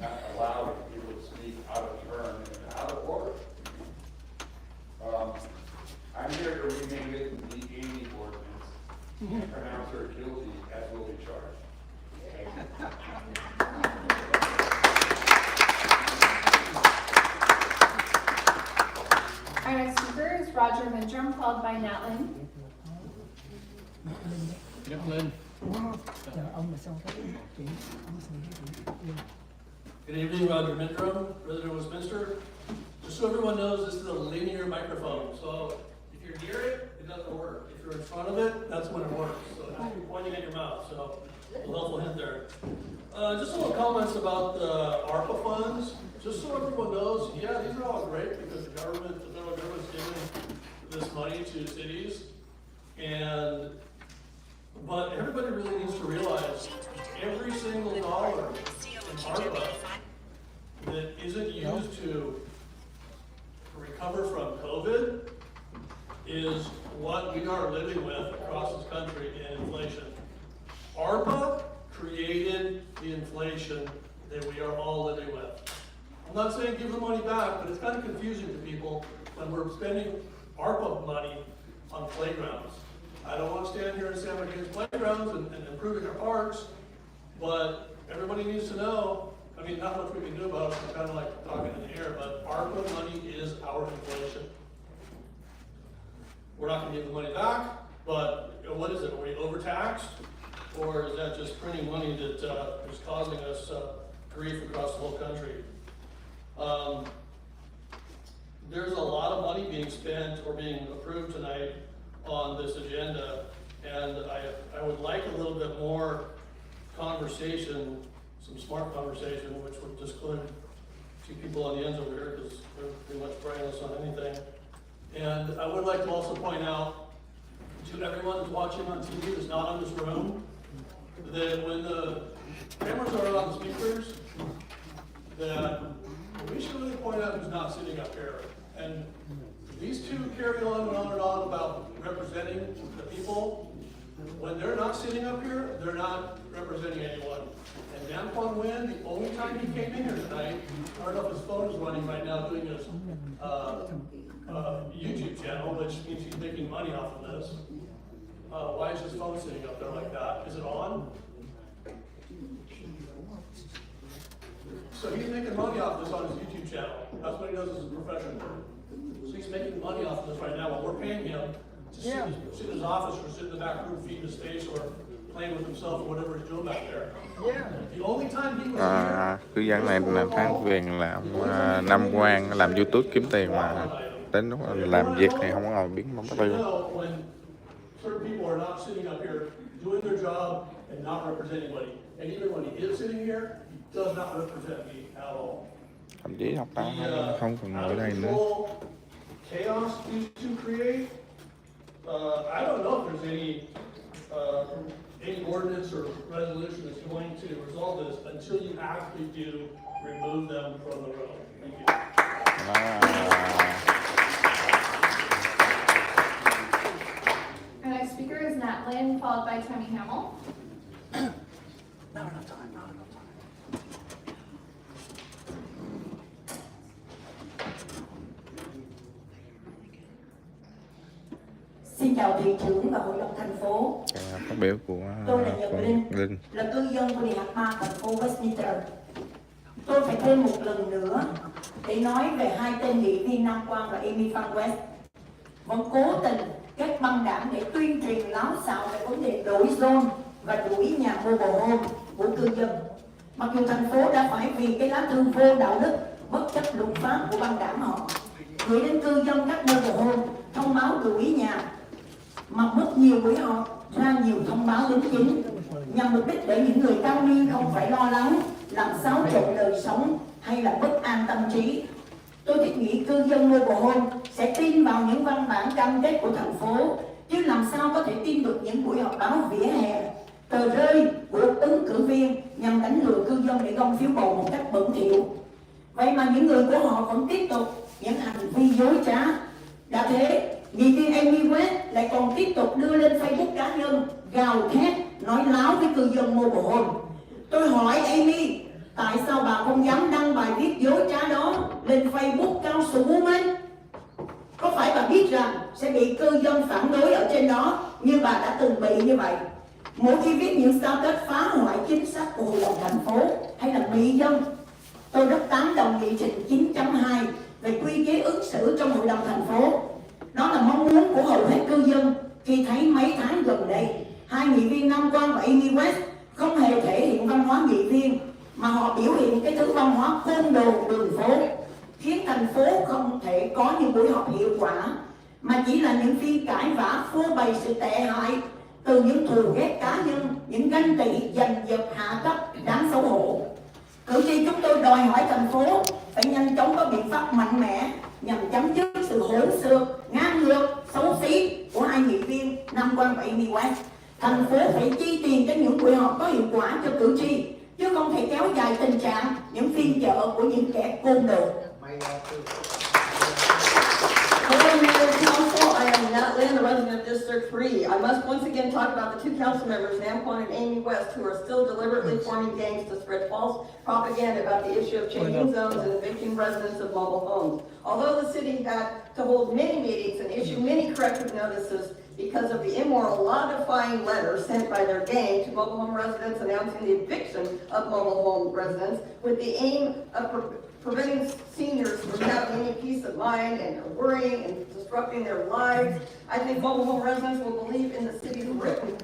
not allowing people to speak out of turn and out of order. I'm here to rename it the Amy ordinance and pronounce her guilty as will be charged. Thank you. Our next speaker is Roger Mindrum, followed by Nat Lynn. Good evening, Roger Mindrum, resident of Westminster. Just so everyone knows, this is a linear microphone, so if you're near it, it doesn't work. If you're in front of it, that's when it works. So it has to be pointing at your mouth, so a helpful hint there. Just a little comments about the ARPA funds. Just so everyone knows, yeah, these are all great because the federal government's giving this money to cities. But everybody really needs to realize every single dollar in ARPA that isn't used to recover from COVID is what we are living with across this country in inflation. ARPA created the inflation that we are all living with. I'm not saying give the money back, but it's kind of confusing to people when we're spending ARPA money on playgrounds. I don't want to stand here and say I'm against playgrounds and improving our parks, but everybody needs to know, I mean, not much we can do about it, it's kind of like talking in the air, but ARPA money is our inflation. We're not going to give the money back, but what is it? Are we overtaxed? Or is that just printing money that is causing us grief across the whole country? There's a lot of money being spent or being approved tonight on this agenda, and I would like a little bit more conversation, some smart conversation, which would just include two people on the ends over here because they're pretty much brainless on anything. And I would like to also point out to everyone who's watching on TV that's not in this room, that when the cameras are on the speakers, that we should really point out who's not sitting up here. And these two carry on and on and on about representing the people. When they're not sitting up here, they're not representing anyone. And Dan Quan Nguyen, the only time he came in here tonight, I don't know if his phone is running right now doing his YouTube channel, which means he's making money off of this. Why is his phone sitting up there like that? Is it on? So he's making money off this on his YouTube channel. That's what he does as a profession. So he's making money off of this right now while we're paying him to sit in his office or sit in the back room feeding his face or playing with himself or whatever he's doing back there. The only time he was here, cư dân này là than phiền là ông Nam Quang làm YouTube kiếm tiền mà đến lúc làm việc thì không có ngồi biến bóng tiêu. certain people are not sitting up here doing their job and not representing anybody. And even when he is sitting here, he does not represent me at all. Thậm chí học tá không còn ngồi ở đây nữa. Chaos these two create. I don't know if there's any ordinance or resolution that's going to resolve this until you actually do remove them from the road. Thank you. Our next speaker is Nat Lynn, followed by Tammy Hamill. Xin chào thị trưởng và hội đồng thành phố. Phát biểu của Tôi là Nhật Linh, là cư dân của địa hạt 3 thành phố Westminster. Tôi phải thêm một lần nữa để nói về hai tên nghị viên Nam Quang và Amy Van West vẫn cố tình kết băng đảng để tuyên truyền láo xạo về vấn đề đổi zone và đuổi nhà mobile home của cư dân. Mặc dù thành phố đã phải vì cái lá thư vô đạo đức bất chấp luật pháp của băng đảng họ gửi đến cư dân các mobile home thông báo đuổi nhà, mà mất nhiều buổi họp ra nhiều thông báo đính chính nhằm mục đích để những người cao niên không phải lo lắng làm xáo trộn đời sống hay là bất an tâm trí. Tôi thiết nghĩ cư dân mobile home sẽ tin vào những văn bản cam kết của thành phố, chứ làm sao có thể tin được những buổi họp báo vỉa hè, tờ rơi của ứng cử viên nhằm đánh lừa cư dân để gom phiếu bầu một cách bẩn thỉu. Vậy mà những người của họ vẫn tiếp tục những hành vi dối trá. Đã thế, nghị viên Amy West lại còn tiếp tục đưa lên Facebook cá nhân gào thét nói láo với cư dân mobile home. Tôi hỏi Amy, tại sao bà không dám đăng bài viết dối trá đó lên Facebook Councilwoman? Có phải bà biết rằng sẽ bị cư dân phản đối ở trên đó như bà đã từng bị như vậy? Mỗi khi viết những status phá hoại chính sách của hội đồng thành phố hay là mị dân, tôi rất tán đồng nghị trình 9.2 về quy chế ứng xử trong hội đồng thành phố. Đó là mong muốn của hầu hết cư dân khi thấy mấy tháng gần đây hai nghị viên Nam Quang và Amy West không hề thể hiện văn hóa nghị viên, mà họ biểu hiện cái thứ văn hóa côn đồ đường phố, khiến thành phố không thể có những buổi họp hiệu quả, mà chỉ là những phiên cãi vã phô bày sự tệ hại từ những thù ghét cá nhân, những ganh tị giành giật hạ cấp đáng xấu hổ. Cử tri chúng tôi đòi hỏi thành phố phải nhanh chóng có biện pháp mạnh mẽ nhằm chấm dứt sự hỗn xược, ngang ngược, xấu xí của hai nghị viên Nam Quang và Amy West. Thành phố phải chi tiền cho những buổi họp có hiệu quả cho cử tri, chứ không thể kéo dài tình trạng những phiên chợ của những kẻ côn đồ. Hello, Mayor and Council. I am Nat Lynn, a resident of District 3. I must once again talk about the two council members, Nam Quan and Amy West, who are still deliberately forming gangs to spread false propaganda about the issue of changing zones and evicting residents of mobile homes. Although the city had to hold many meetings and issue many corrective notices because of the immoral, law-defying letter sent by their gang to mobile home residents announcing the eviction of mobile home residents with the aim of preventing seniors from having any peace of mind and worrying and disrupting their lives. I think mobile home residents will believe in the city's written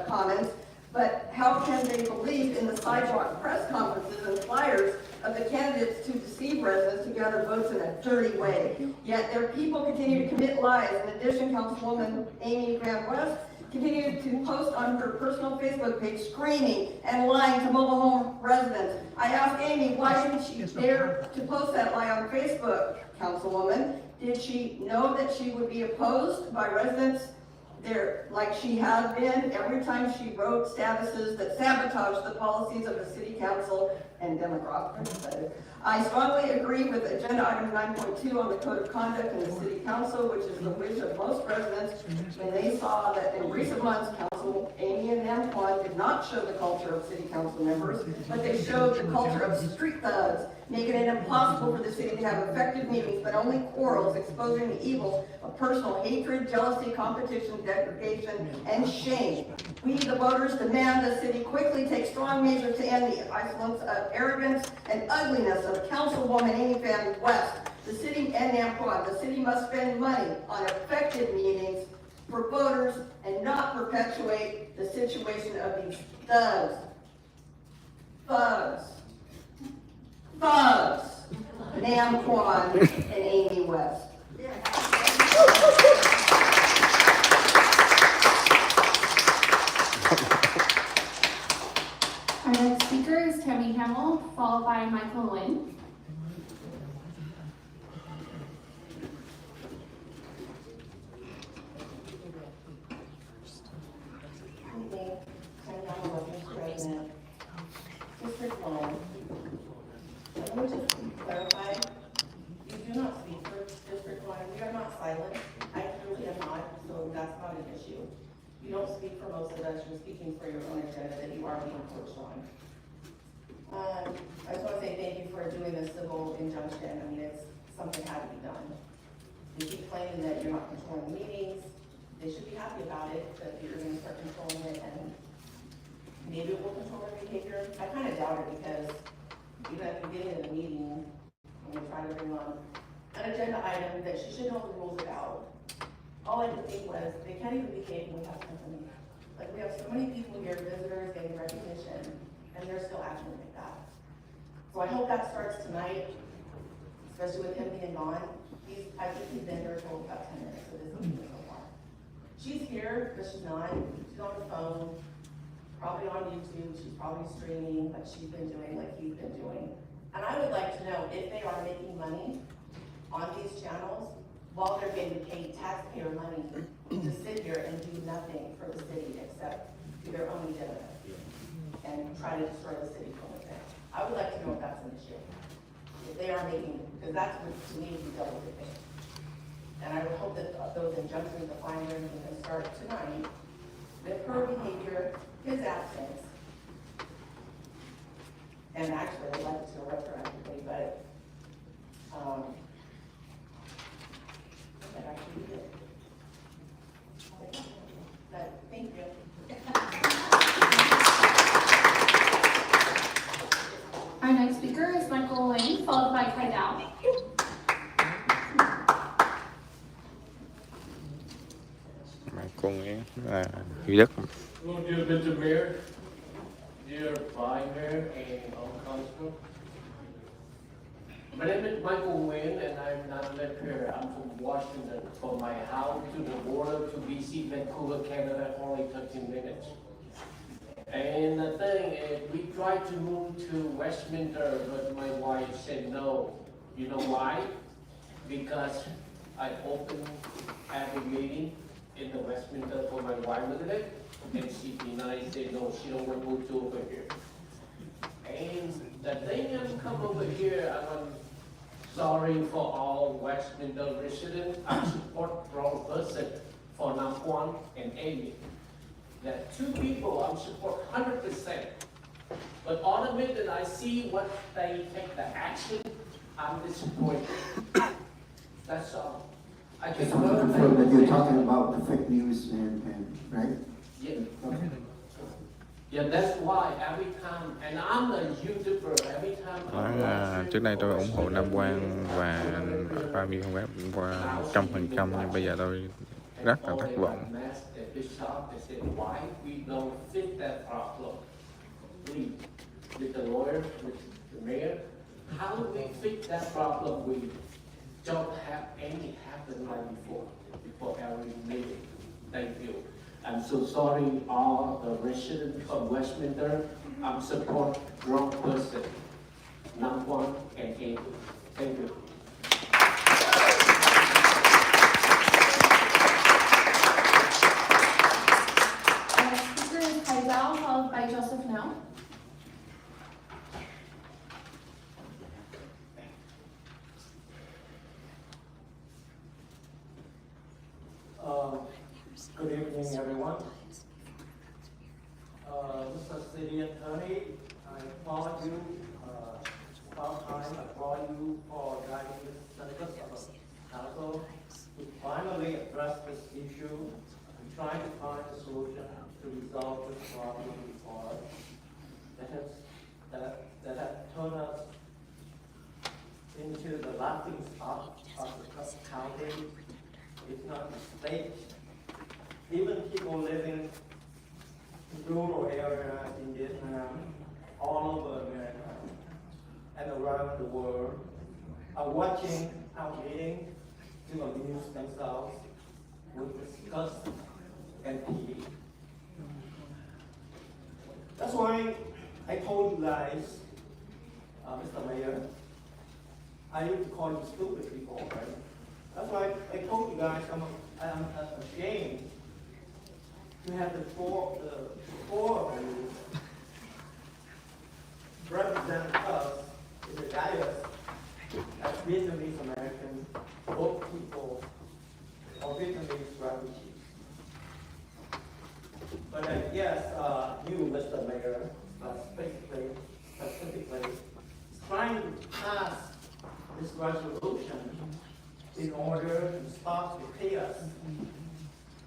comments, but how can they believe in the sidewalk press conferences and flyers of the candidates to deceive residents to gather votes in a dirty way? Yet their people continue to commit lies. In addition, Councilwoman Amy West continued to post on her personal Facebook page screaming and lying to mobile home residents. I asked Amy, why didn't she dare to post that lie on Facebook, Councilwoman? Did she know that she would be opposed by residents there, like she had been every time she wrote statuses that sabotaged the policies of the city council and demographics? I strongly agree with agenda item 9.2 on the code of conduct in the city council, which is the wish of most residents when they saw that in recent months, Council Amy and Nam Quan did not show the culture of city council members, but they showed the culture of street thugs, making it impossible for the city to have effective meetings, but only quarrels, exposing the evil of personal hatred, jealousy, competition, degradation, and shame. We, the voters, demand the city quickly take strong measures to end the insolence, arrogance, and ugliness of Councilwoman Amy West. The city and Nam Quan, the city must spend money on effective meetings for voters and not perpetuate the situation of these thugs. Nam Quan and Amy West. Our next speaker is Tammy Hamill, followed by Michael Nguyen. District 1. Let me just clarify, you do not speak for District 1, we are not silent. I truly am not, so that's not an issue. You don't speak for most of us, you're speaking for your own agenda that you are being coached on. I just want to say thank you for doing this civil injunction. I mean, it's something had to be done. You keep claiming that you're not controlling meetings. They should be happy about it, that you're going to start controlling it, and maybe it will control their behavior. I kind of doubt it, because even at the beginning of the meeting, when we try to bring on an agenda item that she should know the rules about, all I could think was, they can't even behave when we have company. Like, we have so many people here, visitors, getting recognition, and they're still acting like that. So I hope that starts tonight, especially with him being gone. I think he's been here for about 10 minutes of this meeting so far. She's here, but she's not. She's on the phone, probably on YouTube, she's probably streaming like she's been doing, like he's been doing. And I would like to know if they are making money on these channels while they're getting paid taxpayer money to sit here and do nothing for the city except do their own agenda and try to destroy the city from within. I would like to know if that's an issue. If they are making, because that's what to me would be double dipping. And I would hope that those injunctions of fine learning can start tonight with her behavior, his absence, and actually I'd like to retroactively, but that actually did. But thank you. Our next speaker is Michael Lane, followed by Kai Dow. Cùng duy đất. Well, dear Mr. Mayor, dear Vice Mayor, and all council. My name is Michael Nguyen, and I'm not a here. I'm from Washington. From my house to the border to BC, Vancouver, Canada, only 13 minutes. And the thing is, we tried to move to Westminster, but my wife said no. You know why? Because I opened every meeting in the Westminster for my wife today, and she denied, said no, she don't want to move to over here. And the thing I'm come over here, I'm sorry for all Westminster residents. I support wrong person for Nam and Amy. That two people I support 100%. But on the minute I see what they take the action, I'm disappointed. That's all. I Just want to confirm that you're talking about the fake news and right? Yeah. Okay. Yeah, that's why every time, and I'm a YouTuber, every time Trước đây tôi ủng hộ Nam Quang và qua biên web qua 100%, nhưng bây giờ tôi rất là thất vọng. With the lawyer, with the mayor, how do we fix that problem? We don't have any happen like before every meeting. Thank you. I'm so sorry, all the residents of Westminster. I'm support wrong person, Nam Quang and Amy. Thank you. Our next speaker is Kai Dow, followed by Joseph Now. Good evening, everyone. Mr. City Attorney, I applaud you, about time, I applaud you for guiding the senators of the council to finally address this issue and trying to find a solution to resolve this problem for us that has turned us into the laughing stock of the county. It's not a state. Even people living in rural areas in Vietnam, all over America, and around the world are watching our meeting to amuse themselves with disgust and pity. That's why I told you guys, Mr. Mayor, I used to call you stupid before, right? That's why I told you guys I'm ashamed to have the four of you represent us in the dais as Vietnamese American both people or Vietnamese refugees. But I guess you, Mr. Mayor, specifically, trying to pass this resolution in order to stop the chaos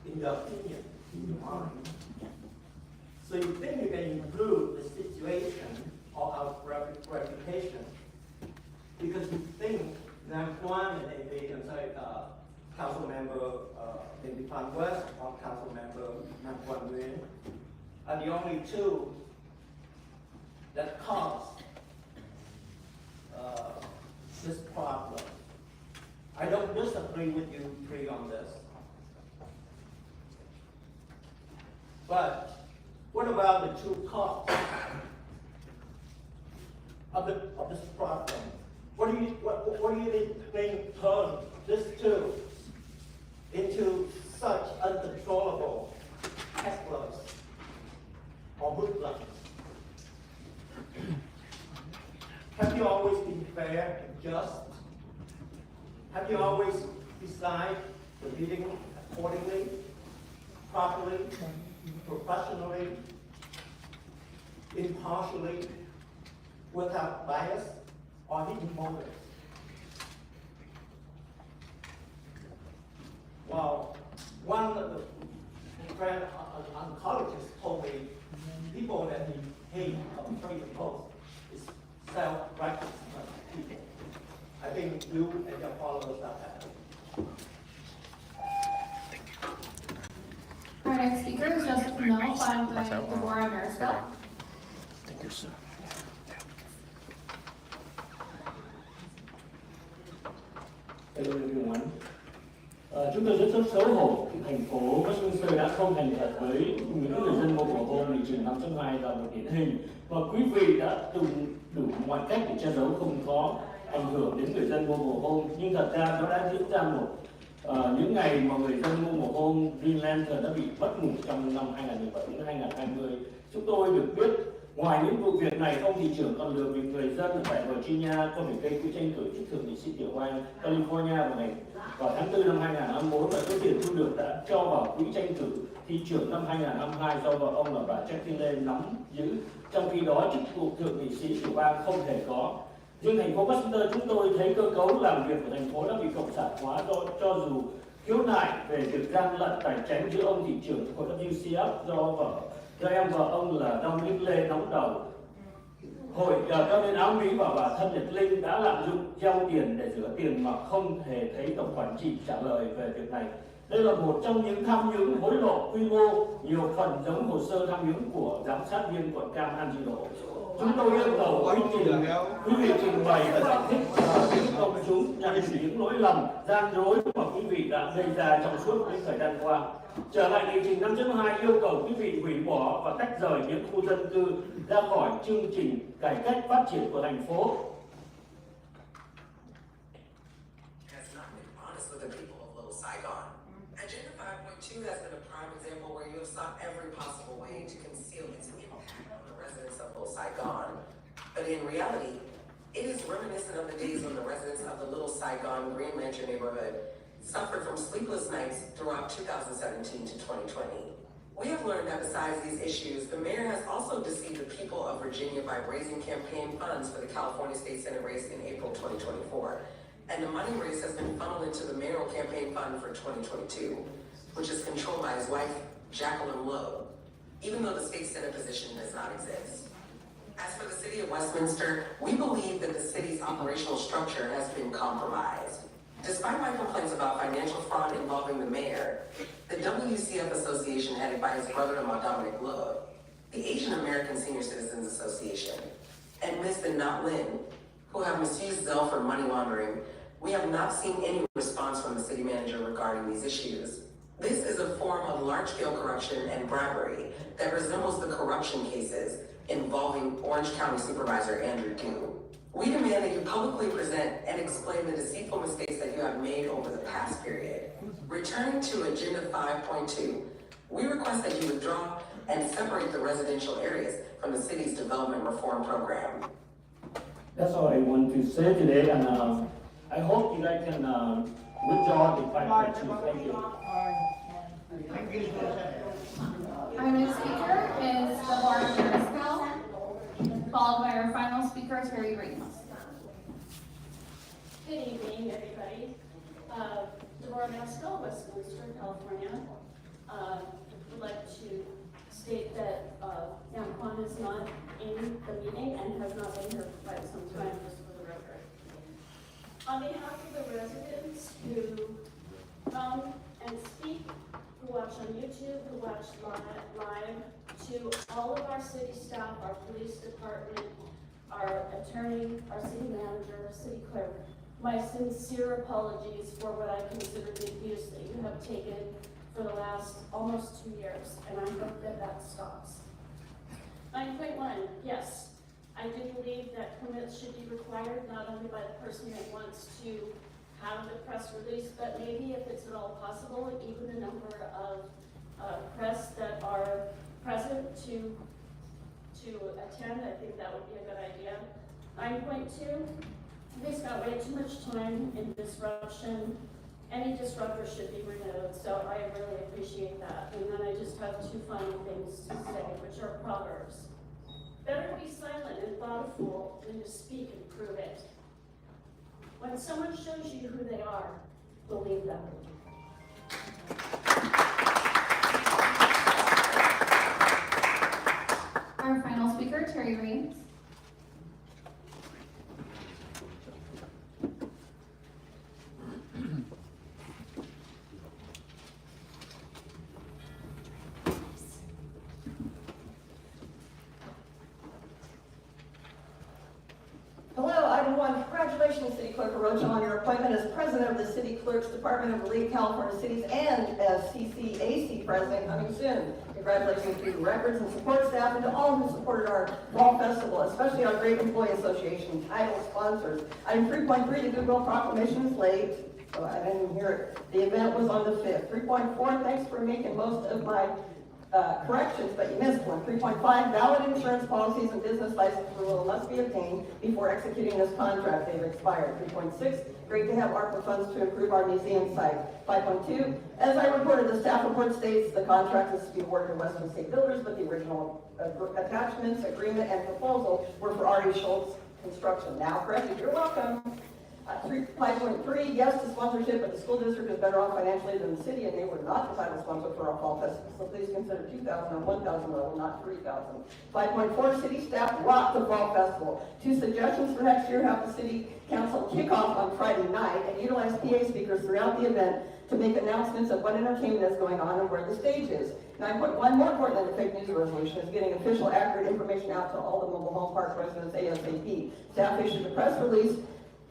in your opinion, in your mind. So you think you can improve the situation or our reputation because you think Nam Quang and maybe can say council member maybe Phan West or council member Nam Quang Nguyen are the only two that caused this problem. I don't disagree with you three on this. But What about the true cost of this problem? What do you think turned this two into such uncontrollable cash flows or hoodlums? Have you always been fair and just? Have you always designed the meeting accordingly, properly, professionally, impartially, without bias or hidden motives? Well, one of the friend oncologist told me people that he hate or afraid of most is self-righteous people. I think you and your followers are that. Our next speaker is Joseph Mill, followed by Deborah Marisville. Hello everyone. Chúng tôi rất xấu hổ khi thành phố Westminster đã không thành thật với những người dân mobile home nghị trường 5.2 là một điển hình, và quý vị đã dùng đủ mọi cách để che giấu không có ảnh hưởng đến người dân mobile home, nhưng thật ra nó đã diễn ra những ngày mà người dân mobile home Greenlander đã bị mất ngủ trong năm 2017 đến 2020. Chúng tôi được biết ngoài những vụ việc này, ông thị trưởng còn lừa bịp người dân ở tại Virginia có thể gây quỹ tranh cử chức thượng nghị sĩ tiểu bang California vào tháng 4 năm 2024, và số tiền thu được đã cho vào quỹ tranh cử thị trưởng năm 2022 do vợ ông là bà Jackie nắm giữ. Trong khi đó, chức vụ thượng nghị sĩ tiểu bang không hề có. Riêng thành phố Westminster, chúng tôi thấy cơ cấu làm việc của thành phố đã bị cộng sản hóa, cho dù khiếu nại về việc gian lận tài chính giữa ông thị trưởng của WCF do em vợ ông là Dominic Lê nóng đầu. Hội cho nên áo Mỹ và bà thân Nhật Linh đã lạm dụng gieo tiền để rửa tiền mà không hề thấy tổng quản trị trả lời về việc này. Đây là một trong những tham nhũng hối lộ quy mô nhiều phần giống hồ sơ tham nhũng của giám sát viên quận Cam Angelo. Chúng tôi yêu cầu quý vị trình bày và giải thích đến công chúng nhận những lỗi lầm, gian dối mà quý vị đã gây ra trong suốt những thời gian qua. Trở lại nghị trình 5.2 yêu cầu quý vị hủy bỏ và tách rời những khu dân cư ra khỏi chương trình cải cách phát triển của thành phố. Agenda 5.2 has been a prime example where you have sought every possible way to conceal its impact on the residents of Little Saigon. But in reality, it is reminiscent of the days when the residents of the Little Saigon Green Lantern neighborhood suffered from sleepless nights throughout 2017 to 2020. We have learned that besides these issues, the mayor has also deceived the people of Virginia by raising campaign funds for the California State Senate race in April 2024. And the money raised has been funneled into the mayoral campaign fund for 2022, which is controlled by his wife, Jacqueline Lowe, even though the state Senate position does not exist. As for the city of Westminster, we believe that the city's operational structure has been compromised. Despite my complaints about financial fraud involving the mayor, the WCF Association, headed by his brother-in-law Dominic Lowe, the Asian American Senior Citizens Association, and Ms. Nat Lin, who have misused Zelle for money laundering, we have not seen any response from the city manager regarding these issues. This is a form of large-scale corruption and bribery that resembles the corruption cases involving Orange County Supervisor Andrew Dew. We demand that you publicly present and explain the deceitful mistakes that you have made over the past period. Returning to Agenda 5.2, we request that you withdraw and separate the residential areas from the city's development reform program. That's all I want to say today, and I hope you guys can withdraw the 5.2. Thank you. Our next speaker is Deborah Marisville, followed by our final speaker, Terry Ramos. Good evening, everybody. Deborah Marisville, Westminster, California. Would like to state that Nam Kwan is not in the meeting and has not been here for quite some time, just for the record. On behalf of the residents who come and speak, who watch on YouTube, who watch live, to all of our city staff, our police department, our attorney, our city manager, our city clerk, my sincere apologies for what I consider the abuse that you have taken for the last almost 2 years, and I hope that that stops. 9.1, yes. I do believe that permits should be required not only by the person that wants to have the press release, but maybe if it's at all possible, even the number of press that are present to attend. I think that would be a good idea. 9.2, we spent way too much time in disruption. Any disruptor should be removed, so I really appreciate that. And then I just have two final things to say, which are proverbs. Better to be silent and thoughtful than to speak and prove it. When someone shows you who they are, believe them. Our final speaker, Terry Reeves. Hello, item 1. Congratulations, City Clerk Arocha, on your appointment as President of the City Clerks Department of the League of California Cities and as CCAC President coming soon. Congratulations to the records and support staff and to all who supported our Fall Festival, especially our great Employee Association title sponsors. Item 3.3, the Goodwill Proclamation is late, so I didn't hear it. The event was on the 5th. 3.4, thanks for making most of my corrections, but you missed one. 3.5, valid insurance policies and business license renewal must be obtained before executing this contract. They've expired. 3.6, great to have ARPA funds to improve our museum site. 5.2, as I reported, the staff report states the contract is to be awarded to Western State Builders, but the original attachments, agreement, and proposal were for R.E. Schultz Construction. Now corrected. You're welcome. 5.3, yes to sponsorship, but the school district is better off financially than the city, and they were not the title sponsor for our fall festival. So please consider 2,000 or 1,000 level, not 3,000. 5.4, city staff rock the fall festival. 2 suggestions for next year: have the city council kick off on Friday night and utilize PA speakers throughout the event to make announcements of what entertainment is going on and where the stage is. 9.1, more important than the fake news resolution, is getting official, accurate information out to all the mobile home park residents ASAP. Staff issued a press release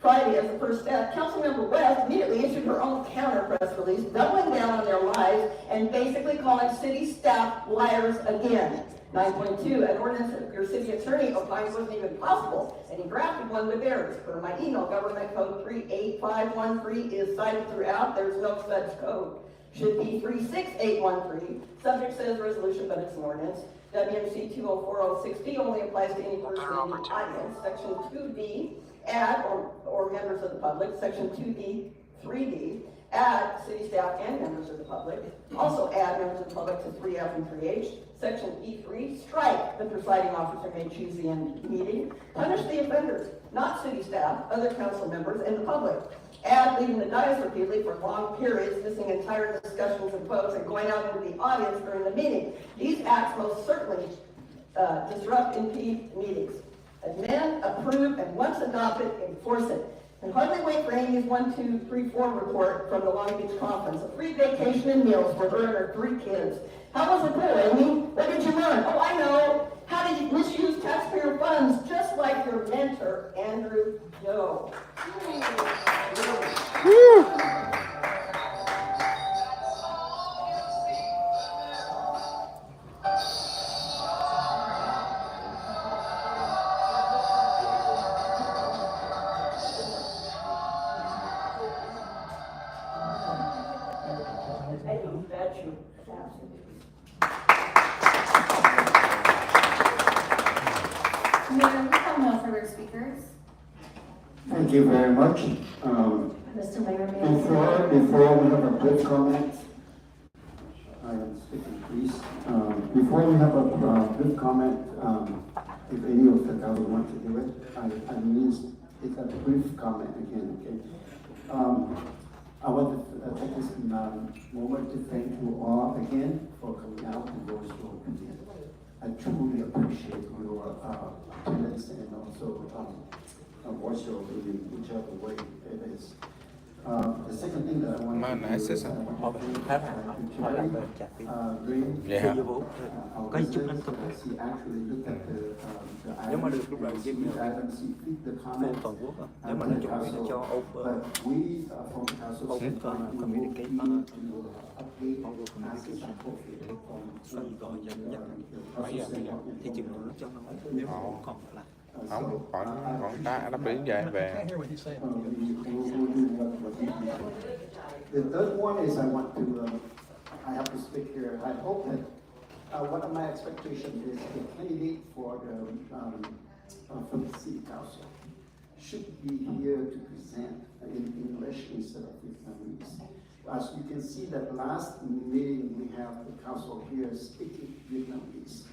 Friday as the first step. Councilmember West immediately issued her own counter press release, doubling down on their lies and basically calling city staff liars again. 9.2, an ordinance that your city attorney opined wasn't even possible, and he drafted one with errors. Per my email, government code 38513 is cited throughout. There's no such code. Should be 36813. Subject says resolution, but it's an ordinance. WMC 20406D only applies to any person in the audience. Section 2D, add or members of the public. Section 2D, 3D, add city staff and members of the public. Also add members of the public to 3F and 3H. Section E3, strike the presiding officer may choose the end meeting. Punish the offenders, not city staff, other council members, and the public. Add leaving the dais repeatedly for long periods, missing entire discussions and votes, and going out into the audience during the meeting. These acts most certainly disrupt impede meetings. Amend, approve, and once adopted, enforce it. And hardly wait for Amy's 1, 2, 3, 4 report from the Long Beach conference. A free vacation and meals for her and her 3 kids. How was it there, Amy? What did you learn? Oh, I know. How did you misuse taxpayer funds, just like your mentor, Andrew Joe. Mayor, we have no further speakers. Thank you very much. Mr. Mayor, may Before we have a brief comment, I am speaking, please. Before we have a brief comment, if any of the council want to do it, I mean, it's a brief comment again, okay? I want to take this moment to thank you all again for coming out to go through opinion. I truly appreciate your attendance and also watch your opinion, whichever way it is. The second thing that I want to do is I want to she actually looked at the items, she picked the comments, but we from the council update cái sản phẩm phân gọi dẫn nhất thì chừng nữa cho nó nếu còn lại không còn ta đáp ứng về về The third one is I want to, I have to speak here. I hope that one of my expectations is the candidate for the city council should be here to present in English instead of Vietnamese. As you can see that last meeting we have the council here speaking Vietnamese.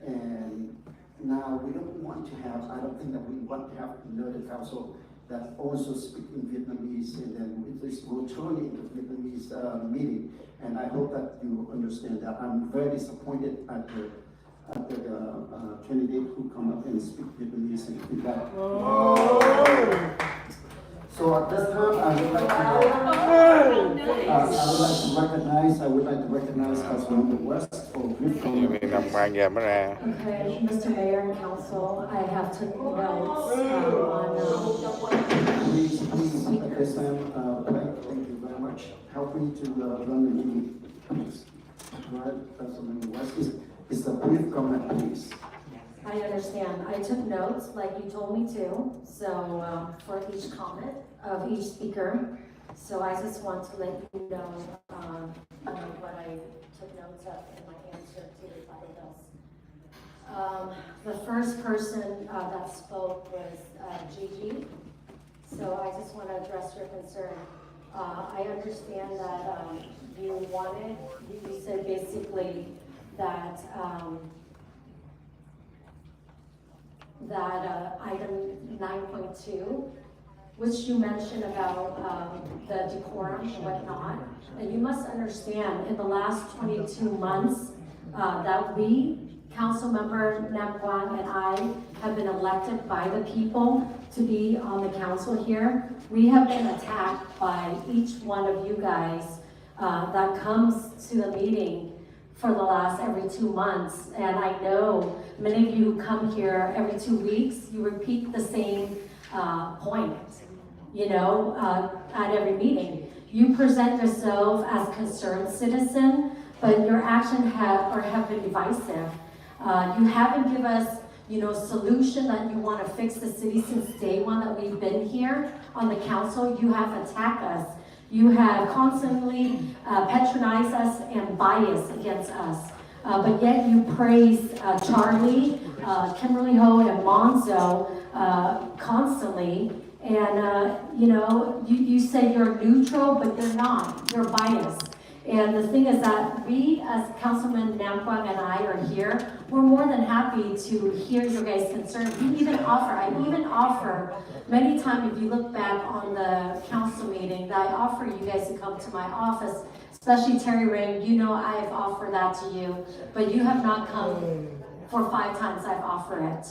And now we don't want to have, I don't think that we want to have another council that also speak in Vietnamese, and then this will turn into Vietnamese meeting. And I hope that you understand that. I'm very disappointed at the candidate who come up and speak Vietnamese and feedback. So at this time, I would like to recognize Councilmember West for good comment. Okay, Mr. Mayor and Council, I have to notes on. Please, at this time, thank you very much. Help me to run the meeting, please. Go ahead, Councilmember West. Is a brief comment, please. I understand. I took notes like you told me to, so for each comment of each speaker. So I just want to let you know what I took notes of in my answer to the bills. The first person that spoke was Gigi. So I just want to address your concern. I understand that you said basically that item 9.2, which you mentioned about the decorum and whatnot. And you must understand, in the last 22 months, that we, Councilmember Nam Quang and I, have been elected by the people to be on the council here. We have been attacked by each one of you guys that comes to the meeting for the last every 2 months. And I know many of you who come here every 2 weeks, you repeat the same point, at every meeting. You present yourself as a concerned citizen, but your actions have been divisive. You haven't given us, solution that you want to fix the city since day one that we've been here on the council. You have attacked us. You have constantly patronized us and biased against us. But yet you praise Charlie, Kimberly Ho, and Monzo constantly. And, you say you're neutral, but you're not. You're biased. And the thing is that we, as Councilman Nam Quang and I are here, we're more than happy to hear your guys' concerns. I even offer, many times if you look back on the council meeting, that I offer you guys to come to my office, especially Terry Ring, I've offered that to you, but you have not come for 5 times I've offered it.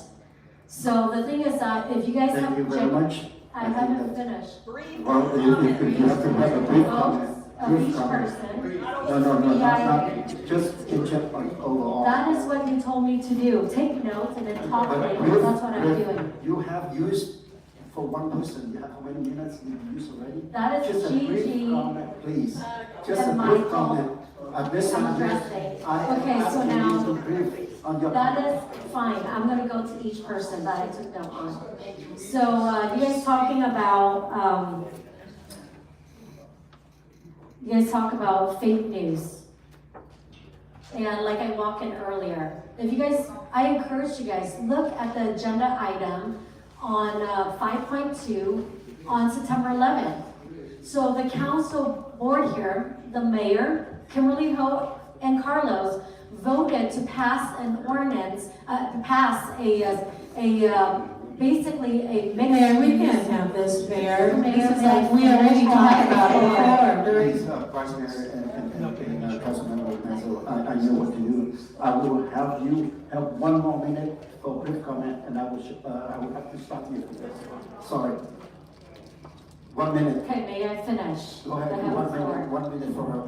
So the thing is that if you guys Thank you very much. I haven't finished. Well, you have to have a brief comment. Of each person. No, just interject on overall. That is what you told me to do. Take notes and then talk later. That's what I'm doing. You have used, for one person, you have how many minutes did you use already? That is just a brief comment, please. Just a brief comment. Okay, so now, that is fine. I'm going to go to each person that I took note on. So, you guys talking about, you guys talk about fake news. And like I walked in earlier, if you guys, I encourage you guys, look at the agenda item on 5.2 on September 11th. So the council board here, the mayor, Kimberly Ho, and Carlos voted to pass an ordinance, basically a mixed. Mayor, we can't have this, Mayor. This is like we already talked about before. Please, Vice Mayor and Councilmember Mazel, I know what to do. I will have you have 1 more minute for brief comment, and I will have to stop you for this. Sorry. 1 minute. Okay, may I finish? Go ahead. 1 minute for her.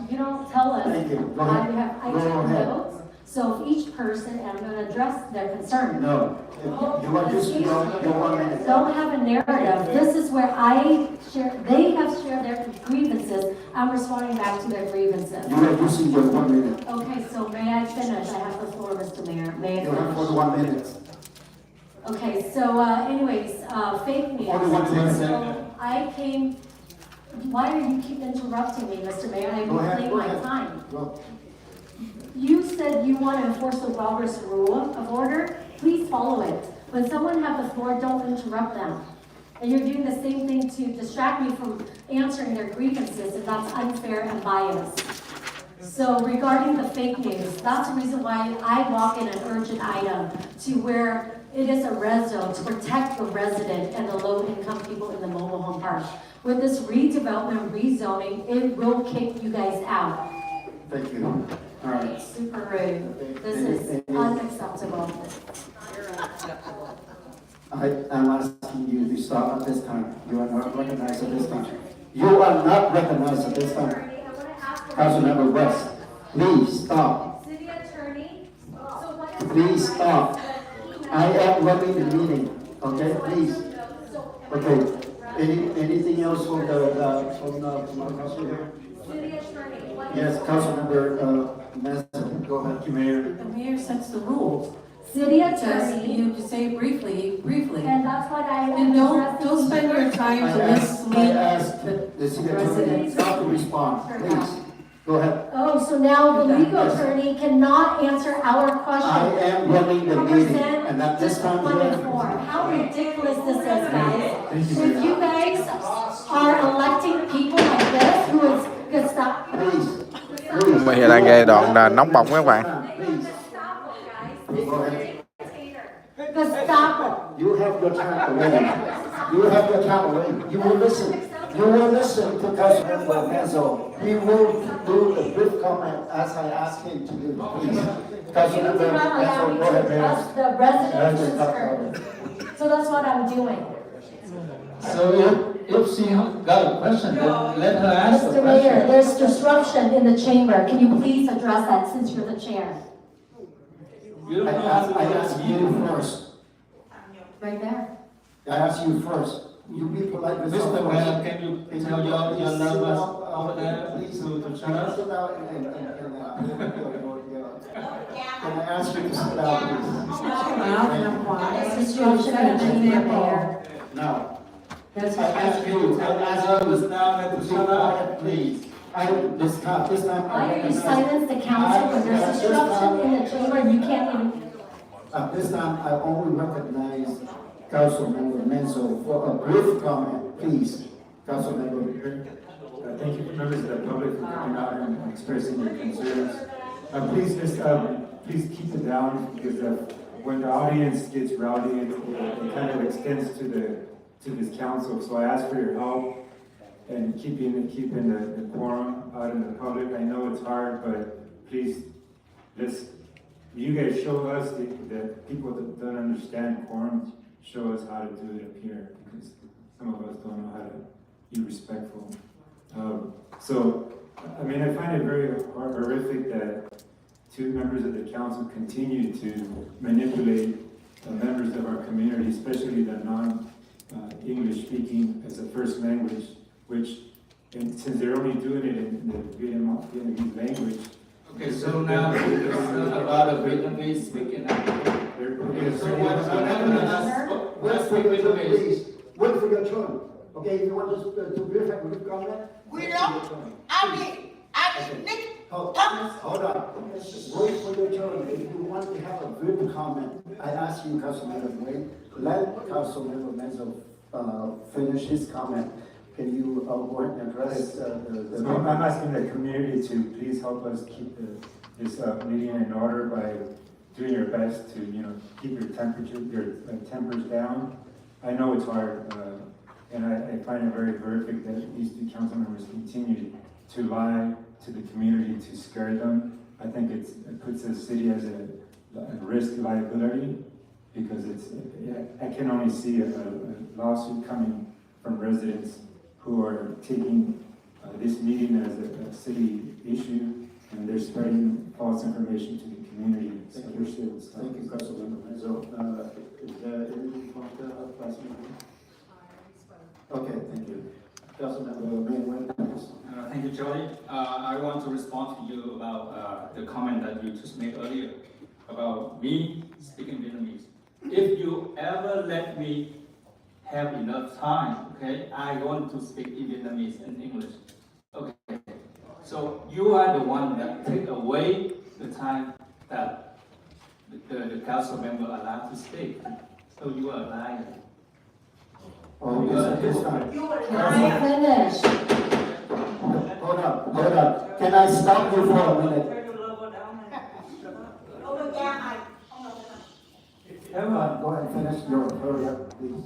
You don't tell us. Thank you. Go ahead. I took notes. So if each person, and I'm going to address their concern. No, you are just, your 1 minute. Don't have a narrative. This is where I share, they have shared their grievances. I'm responding back to their grievances. You are using your 1 minute. Okay, so may I finish? I have the floor, Mr. Mayor. May I You have finish? 41 minutes. Okay, so anyways, fake news. Only 1 minute. So I came, why are you keep interrupting me, Mr. Mayor? I Go ahead, reclaim go my ahead. time. Go. You said you want to enforce the Robert's Rule of Order. Please follow it. When someone have the floor, don't interrupt them. And you're doing the same thing to distract me from answering their grievances, and that's unfair and biased. So regarding the fake news, that's the reason why I walk in an urgent item to where it is a red zone to protect the resident and the low-income people in the mobile home park. With this redevelopment, rezoning, it will kick you guys out. Thank you. All right. Super rude. This is unacceptable. I am asking you to stop at this time. You are not recognized at this time. You are not recognized at this time. Councilmember West, please stop. City Attorney, so what is Please stop. I am running the meeting. Okay, please. Okay. Anything else from the council here? City Attorney, what is Yes, Councilmember Manson, go ahead. Mayor. The mayor sets the rules. City Just, Attorney? you say briefly. And that's what I And don't spend your time to I mislead asked the city attorney not to respond. Please, go ahead. Oh, so now the legal attorney cannot answer our question. I am running the meeting, Present and at this time, disappointed form. How ridiculous this is, guys. Thank you, If you guys are electing people like this, who is, good stop. Mình hiện đang nghe đoạn là nóng bỏng các bạn. Go ahead. Gestapo. You have your time already. You have your time already. You will listen. You will listen to Councilmember Menzo. He will do the brief comment as I asked him to do. Please. Councilmember Menzo, go ahead, Us, Mayor. the residents, so that's what I'm doing. So if she got a question, then let her ask the Mr. Mayor, question. there's disruption in the chamber. Can you please address that since you're the chair? I asked you first. Right there. I asked you first. You be polite with Mr. yourself. Mayor, can you tell your numbers over there, Please, to shut up? sit down can I ask you to sit down, please? Disruption in the chamber, Mayor. Now, I ask you to sit down and shut up, please. This time. Why are you silence the council when there's disruption in the chamber and you can't even? At this time, I only recognize Councilmember Menzo for a brief comment, please. Councilmember. Thank you, members of the public, for coming out and expressing your concerns. Please keep it down, because when the audience gets rowdy, it kind of extends to this council. So I ask for your help and keeping the quorum out in the public. I know it's hard, but please, you guys show us that people that don't understand quorum, show us how to do it up here, because some of us don't know how to be respectful. I find it very horrific that two members of the council continue to manipulate members of our community, especially the non-English speaking as a first language, and since they're only doing it in the Vietnamese language. Okay, so now there's a lot of Vietnamese speaking. Please, wait for your turn. Okay, if you want to brief have a brief comment? We don't. Hold on. Wait for your turn. If you want to have a brief comment, I ask you, Councilmember Wade, let Councilmember Menzo finish his comment. Can you go ahead and address the So I'm asking the community to please help us keep this meeting in order by doing your best to keep your tempers down. I know it's hard, and I find it very horrific that these two council members continue to lie to the community to scare them. I think it puts the city as a risk liability, because I can only see a lawsuit coming from residents who are taking this meeting as a city issue, and they're spreading false information to the community. community. Thank you, students. Thank you, Councilmember Rizzo. Is there anything from the Vice Mayor? Okay, thank you. Councilmember Manuel. Thank you, Jody. I want to respond to you about the comment that you just made earlier about me speaking Vietnamese. If you ever let me have enough time, okay, I want to speak in Vietnamese and English. Okay. So you are the one that take away the time that the council member allowed to speak. So you are a liar. Oh, You are this a time. Can I finish? Hold up. Can I stop you for a minute? Everyone, go ahead and finish your, hurry up, please.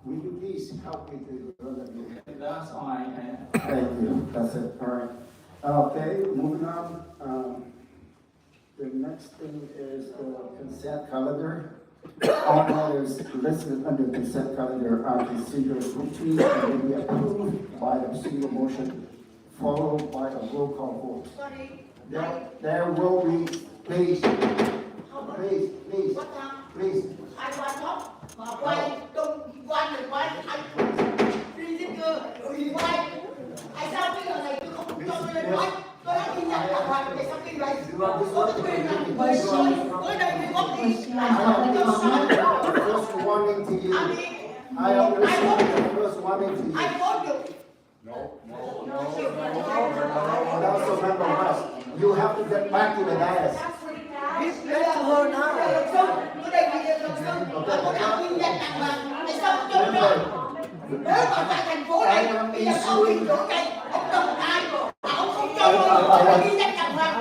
Will you please help me to run the meeting? That's all I have. Thank you, that's it, all right. Okay, moving on. The next thing is the consent calendar. All matters listed under consent calendar are considered routine and will be approved by a single motion, followed by a roll call vote. There will be, please. Ai quan đó mà quay tung quan thì quay anh đi giết cơ thì quay tại sao cái giờ này tôi không cho tôi lên nói tôi đã ghi nhận đàng hoàng để sao kinh vậy tôi quyền là tôi đây mới có gì First warning to you. I understand the first warning to you. I told you. Also remember West, you have to get back to the dais. Tôi đây ghi nhận và tôi đã ghi nhận đàng hoàng để sao cho tôi nếu mà tại thành phố này bây giờ có hiện tượng này ông đồng ai mà ông không cho tôi ghi nhận đàng hoàng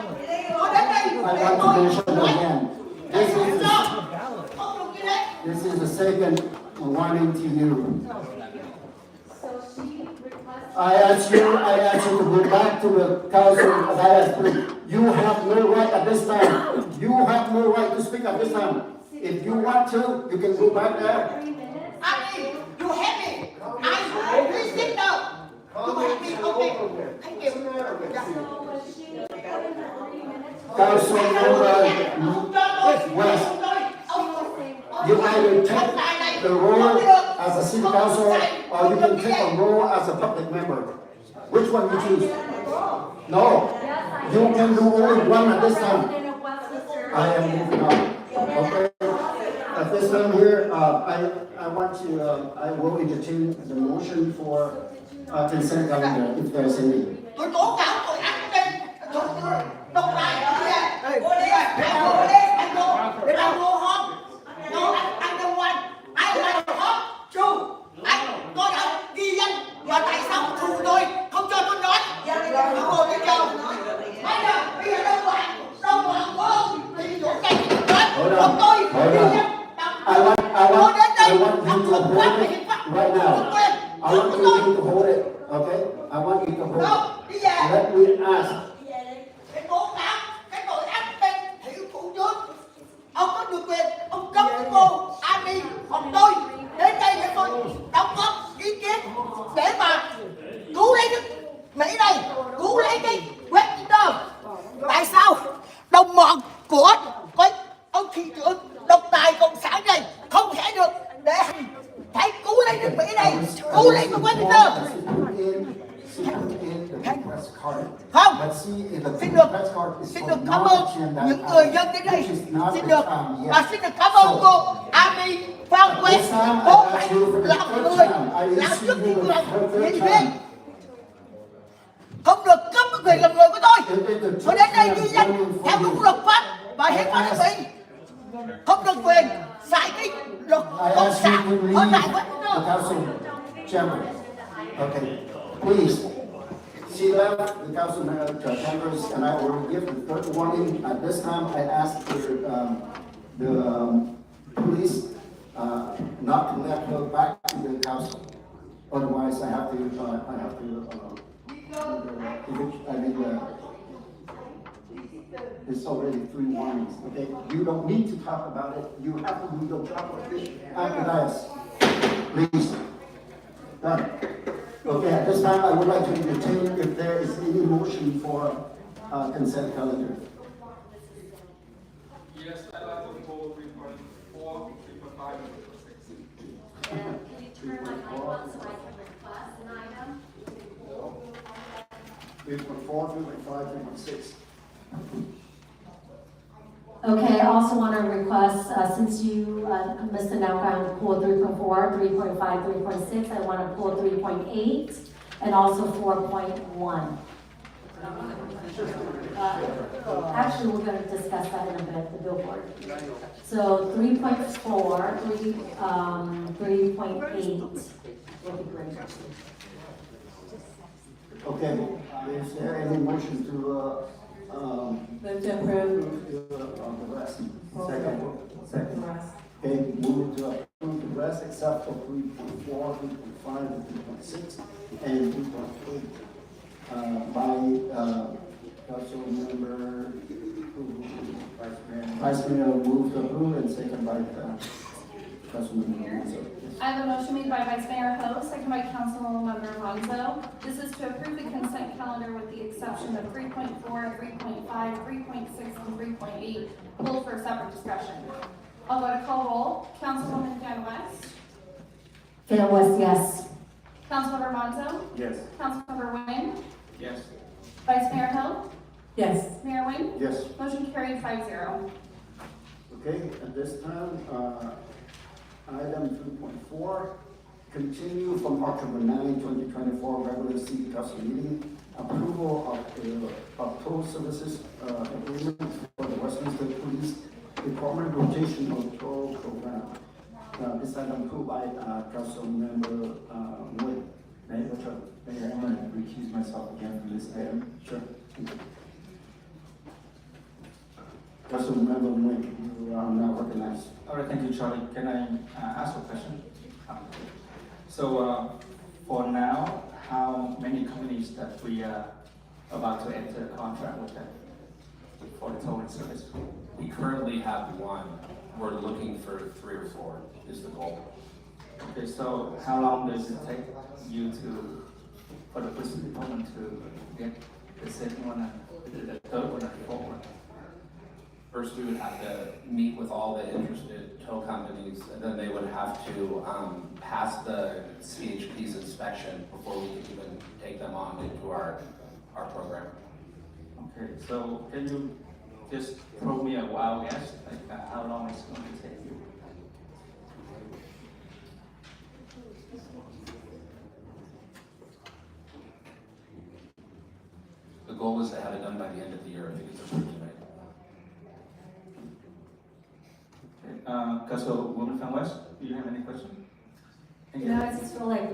tôi đến đây để tôi nói This is the second warning to you. I ask you to go back to the council dais, please. You have no right at this time. You have no right to speak at this time. If you want to, you can go back there. Ani, you have me. Please sit down. You have me, okay. Thank you. Council member West, you either take the role as a city council or you can take a role as a public member. Which one you choose? No, you can do only one at this time. I am moving on. Okay. At this time here, I want to, I will entertain the motion for consent calendar if there is any. Tôi tố cáo tội ác trên độc tài ở đây. Anh vô home. No, anh don't want. I like home. True. Tôi đã ghi danh và tại sao thù tôi không cho tôi nói. Tôi ngồi cái chờ. Bây giờ đâu bạn của ông thì chỗ cây thì nói. Ông tôi ghi danh. I want you to hold it right now. I want you to hold it, okay? I want you to hold it. Let me ask. Cái tố cáo, cái tội ác tên hiệu thủ tướng. Ông có được quyền, ông cấm cô, Ani, còn tôi đến đây để tôi đóng góp ý kiến để mà cứu lấy nước Mỹ này, cứu lấy cái Westminster. Tại sao đồng bọn của ông thị trưởng độc tài cộng sản này không thể được để phải cứu lấy nước Mỹ này, cứu lấy cái Westminster. Không, xin được cảm ơn những người dân đến đây, xin được cảm ơn cô Ami Phan Quế, cô phải làm người, làm chức nhân viên, không được cướp cái quyền làm người của tôi. Tôi đến đây ghi danh theo đúng luật pháp và hiến pháp nước Mỹ, không được quyền sai cái luật cộng sản ở tại Westminster. Okay, please. She left the council chambers, and I will give the third warning. At this time, I ask the police not to let her back to the council. Otherwise, I have to it's already 3 warnings. Okay, you don't need to talk about it. You have to do your job of this. Activize, please. Done. Okay, at this time, I would like to entertain if there is any motion for consent calendar. Can you turn my mic on so I can request an item? 3.4, 3.5, 3.6. Okay, I also want to request, since you, Mr. Naukan, pulled 3.4, 3.5, 3.6, I want to pull 3.8 and also 4.1. Actually, we're going to discuss that in a bit, the billboard. So 3.4, 3.8 would be great. Okay, is there any motion to, Move to approve. on the rest? Second. Okay, move to approve the rest except for 3.4, 3.5, 3.6, and 3.8. By, council member, Vice Mayor moved to approve and second by, council member Monzo. I have a motion made by Vice Mayor Ho, second by Councilmember Monzo. This is to approve the consent calendar with the exception of 3.4, 3.5, 3.6, and 3.8, pulled for separate discussion. I'll go to call roll. Councilwoman Van West. Van West, yes. Councilmember Monzo. Yes. Councilmember Wynn. Yes. Vice Mayor Ho. Yes. Mayor Wynn. Yes. Motion carried 5-0. Okay, at this time, item 3.4, continue from October 9, 2024 regular city council meeting, approval of the toll services agreement for the Westminster Police Department rotational toll program. This item approved by council member Wood. Mayor, I'm going to recuse myself again from this item. Sure. Council member Wood, you are now recognized. All right, thank you, Charlie. Can I ask a question? So for now, how many companies that we are about to enter a contract with them for the towing service? We currently have one. We're looking for 3 or 4 is the goal. Okay, so how long does it take you for the police department to get the second one and the third one and the fourth one? First, we would have to meet with all the interested tow companies, and then they would have to pass the CHP's inspection before we can even take them on into our program. Okay, so can you just throw me a wild guess, like how long it's going to take you? The goal is to have it done by the end of the year. I think it's approved tonight. Councilwoman Van West, do you have any questions? I just feel like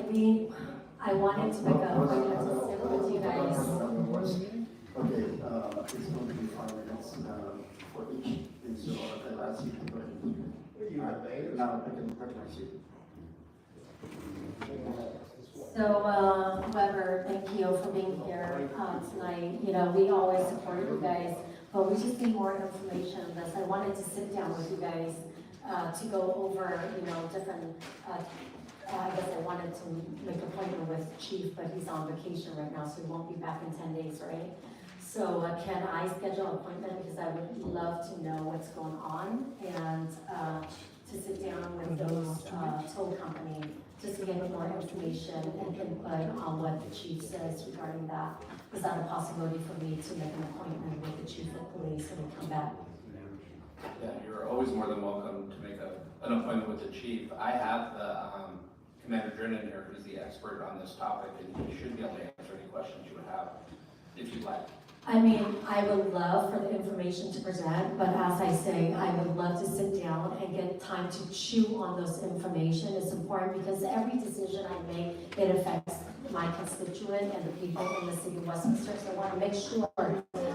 I wanted to make an appointment to sit with you guys. Okay, it's going to be 5 minutes for each. So I'll ask you to go ahead. Now I can recognize you. So, Weber, thank you for being here tonight. You know, we always support you guys, but we just need more information on this. I wanted to sit down with you guys to go over, you know, different, I guess I wanted to make an appointment with Chief, but he's on vacation right now, so he won't be back in 10 days, right? So can I schedule an appointment, because I would love to know what's going on, and to sit down with those toll company, just to get more information and input on what the chief says regarding that. Is that a possibility for me to make an appointment with the chief of police and come back? Yeah, you're always more than welcome to make an appointment with the chief. I have the Commander Drennan here, who's the expert on this topic, and he should be able to answer any questions you would have if you'd like. I mean, I would love for the information to present, but as I say, I would love to sit down and get time to chew on those information. It's important because every decision I make, it affects my constituent and the people in the city of Westminster. So I want to make sure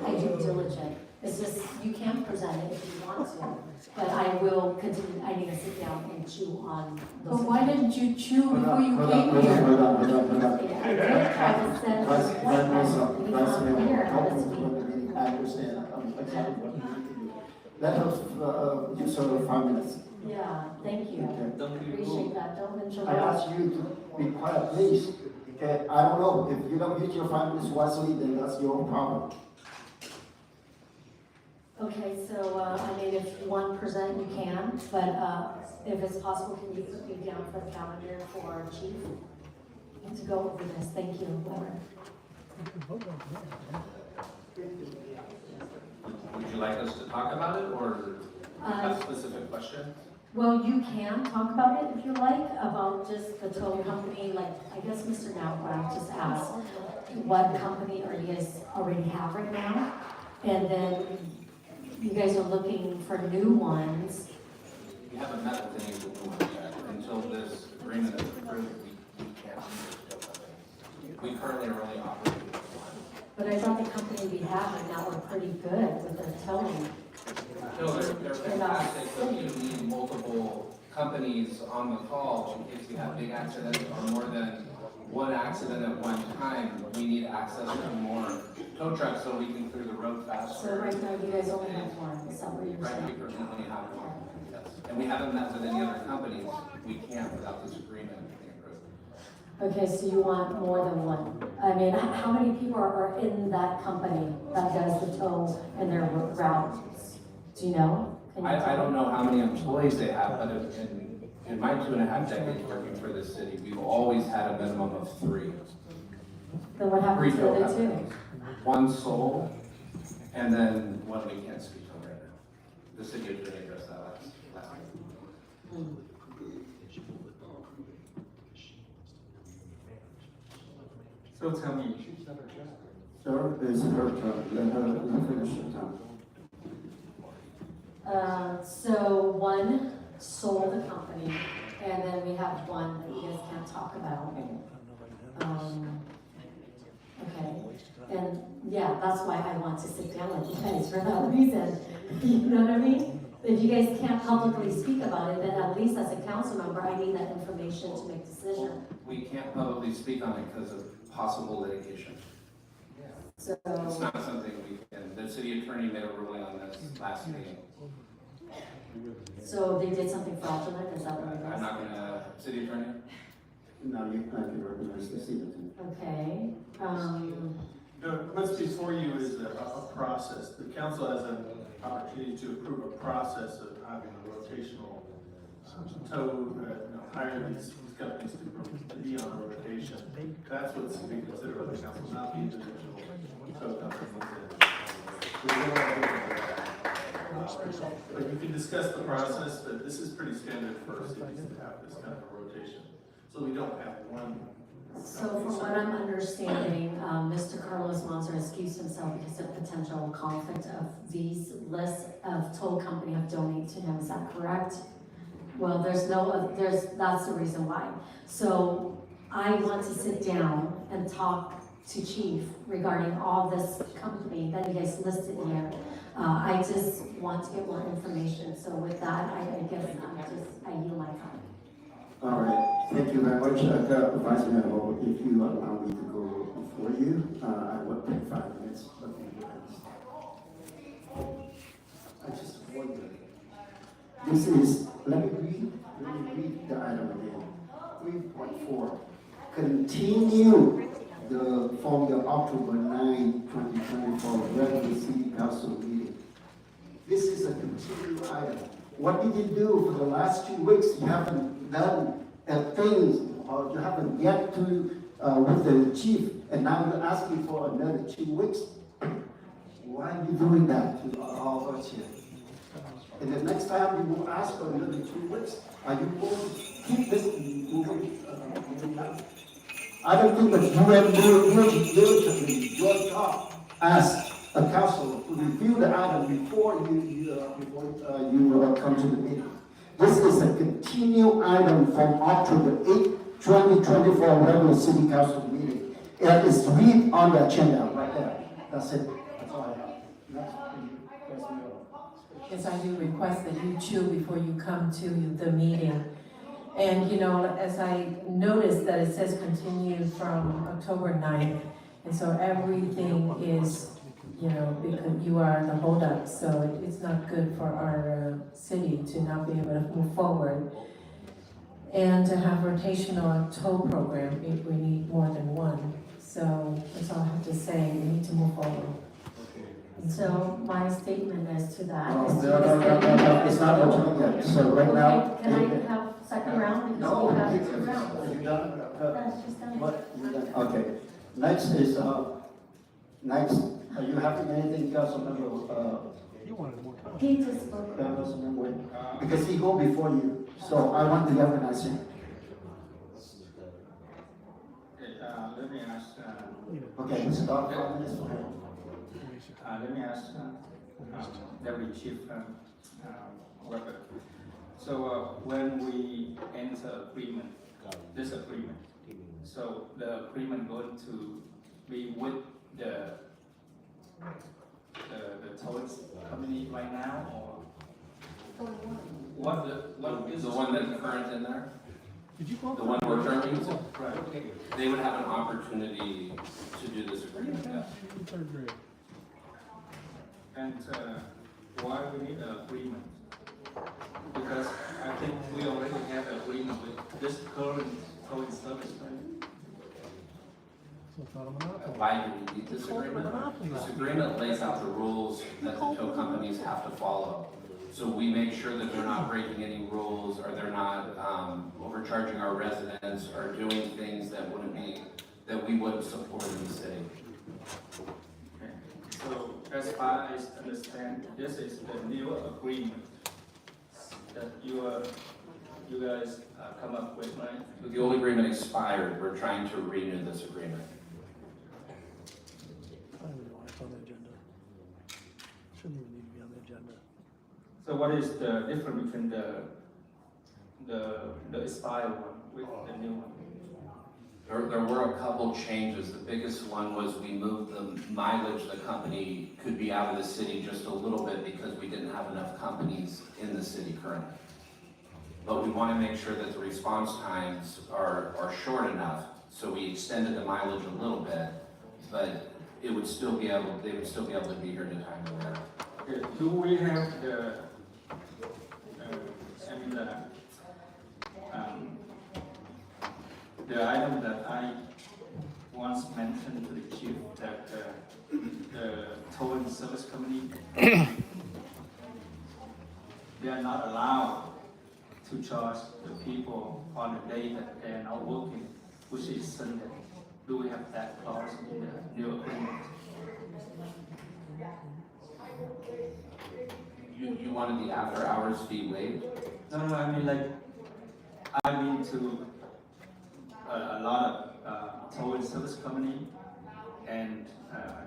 I do diligent. It's just, you can present it if you want to, but I will continue, I need to sit down and chew on those. But why didn't you chew before you came here? I did try to send I understand. Let us use over 5 minutes. Yeah, thank you. Appreciate that. Don't interrupt. I ask you to be quiet, please. Okay, I don't know, if you don't use your 5 minutes wisely, then that's your problem. Okay. Okay, so, I mean, if you want to present, you can, but, if it's possible, can you put me down for the calendar for chief? And to go over this, thank you, Laura. Would you like us to talk about it or a specific question? Well, you can talk about it if you like, about just the tow company, like, I guess Mr. Nowbrow just asked, what company are you guys already have right now? And then you guys are looking for new ones. We haven't met with any of the new ones yet. Until this agreement is approved, we can't use the tow company. We currently are only operating with one. But I thought the company we have right now were pretty good with their towing. No, they're fantastic, but you need multiple companies on the call in case we have big accidents or more than one accident at one time. We need access to more tow trucks so we can clear the road faster. So right now, you guys only have one, is that what you're Right, saying? we currently have one, yes. And we haven't met with any other companies. We can't without this agreement being approved. Okay, so you want more than one. I mean, how many people are in that company that does the tow in their routes? Do you know? Can you I tell don't me? know how many employees they have, but in my 2.5 decades working for this city, we've always had a minimum of 3. Then what happens to the other two? One sold, and then one we can't speak on right now. The city attorney addressed that last week. So tell me, Sir, it's her turn. Let her finish her turn. So one sold the company, and then we have one that you guys can't talk about. Okay, and yeah, that's why I want to sit down with you guys for that reason. You know what I mean? If you guys can't publicly speak about it, then at least as a council member, I need that information to make decision. We can't publicly speak on it because of possible litigation. So It's not something we can, the city attorney made a ruling on this last meeting. So they did something fraudulent, is that what it is? I'm not gonna, city attorney? Now you can recognize the city. Okay, What's before you is a process. The council has an opportunity to approve a process of having a rotational tow, hire these companies to be on a rotation. That's what's being considered by the council, not the individual tow companies. But you can discuss the process, but this is pretty standard for cities to have this kind of a rotation. So we don't have one. so from what I'm understanding, Mr. Carlos Monzer excused himself because of potential conflict of these lists of tow company have donated to him, is that correct? Well, that's the reason why. So I want to sit down and talk to Chief regarding all this company that you guys listed here. I just want to get more information, so with that, I guess I yield my time. All right, thank you very much. Vice Mayor, if you allow me to go before you, I will take 5 minutes. I just wonder. This is, let me read the item again. 3.4. Continue from the October 9, 2024 regular city council meeting. This is a continued item. What did you do for the last 2 weeks? You haven't done things, or you haven't yet to with the chief, and now you're asking for another 2 weeks. Why are you doing that to all of us here? And the next time you will ask for another 2 weeks, are you going to keep this moving? I don't think that you have diligently your job as a council to review the item before you come to the meeting. This is a continued item from October 8, 2024 regular city council meeting. It is read on the agenda right there. That's it. That's all I have. Next, Yes, I do request that you chew before you come to the meeting. And, you know, as I noticed that it says continue from October 9th, and so everything is, you know, because you are the holdup, so it's not good for our city to not be able to move forward. And to have rotational tow program, we need more than one. So that's all I have to say, we need to move forward. And so my statement is to that. No, is to no, no, no, no, no, it's not open yet. So right now. Okay, can I have second round? Because No, we have you- 2 rounds. you done? That's just done. What? You done? Okay. Next is, next, are you having anything, Councilmember, He just spoke. Councilmember, because he go before you, so I want to recognize him. Okay, let me ask, Okay, start 5 minutes for him. let me ask Deputy Chief Weber. So when we enter agreement, this agreement, so the agreement going to be with the towing company right now, or what is The one that's current in there? The one we're currently using? Right. They would have an opportunity to do this agreement, yes. And why we need an agreement? Because I think we already have an agreement with this current towing service, right? Why do we need this agreement? This agreement lays out the rules that the tow companies have to follow. So we make sure that they're not breaking any rules, or they're not overcharging our residents, or doing things that we wouldn't support in the city. Okay. So as far as I understand, this is the new agreement that you guys come up with, right? But the old agreement expired. We're trying to renew this agreement. I don't even know why it's on the agenda. Shouldn't even need to be on the agenda. So what is the difference between the expired one with the new one? There were a couple changes. The biggest one was we moved the mileage the company could be out of the city just a little bit because we didn't have enough companies in the city currently. But we want to make sure that the response times are short enough, so we extended the mileage a little bit, but they would still be able to be here in time of winter. Okay. Do we have the item that I once mentioned to the chief, that the towing service company, they are not allowed to charge the people on the day that they are not working, which is Sunday. Do we have that clause in the new agreement? You wanted the after hours fee waived? No, I mean to a lot of towing service company, and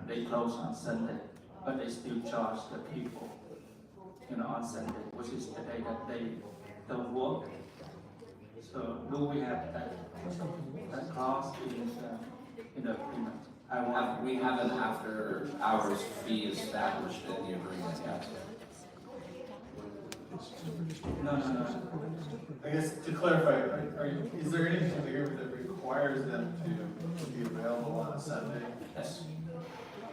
they close on Sunday, but they still charge the people, on Sunday, which is the day that they don't work. So do we have that clause in the agreement? We have an after hours fee established in the agreement, yes. No. I guess to clarify, is there anything in the agreement that requires them to be available on a Sunday? Yes.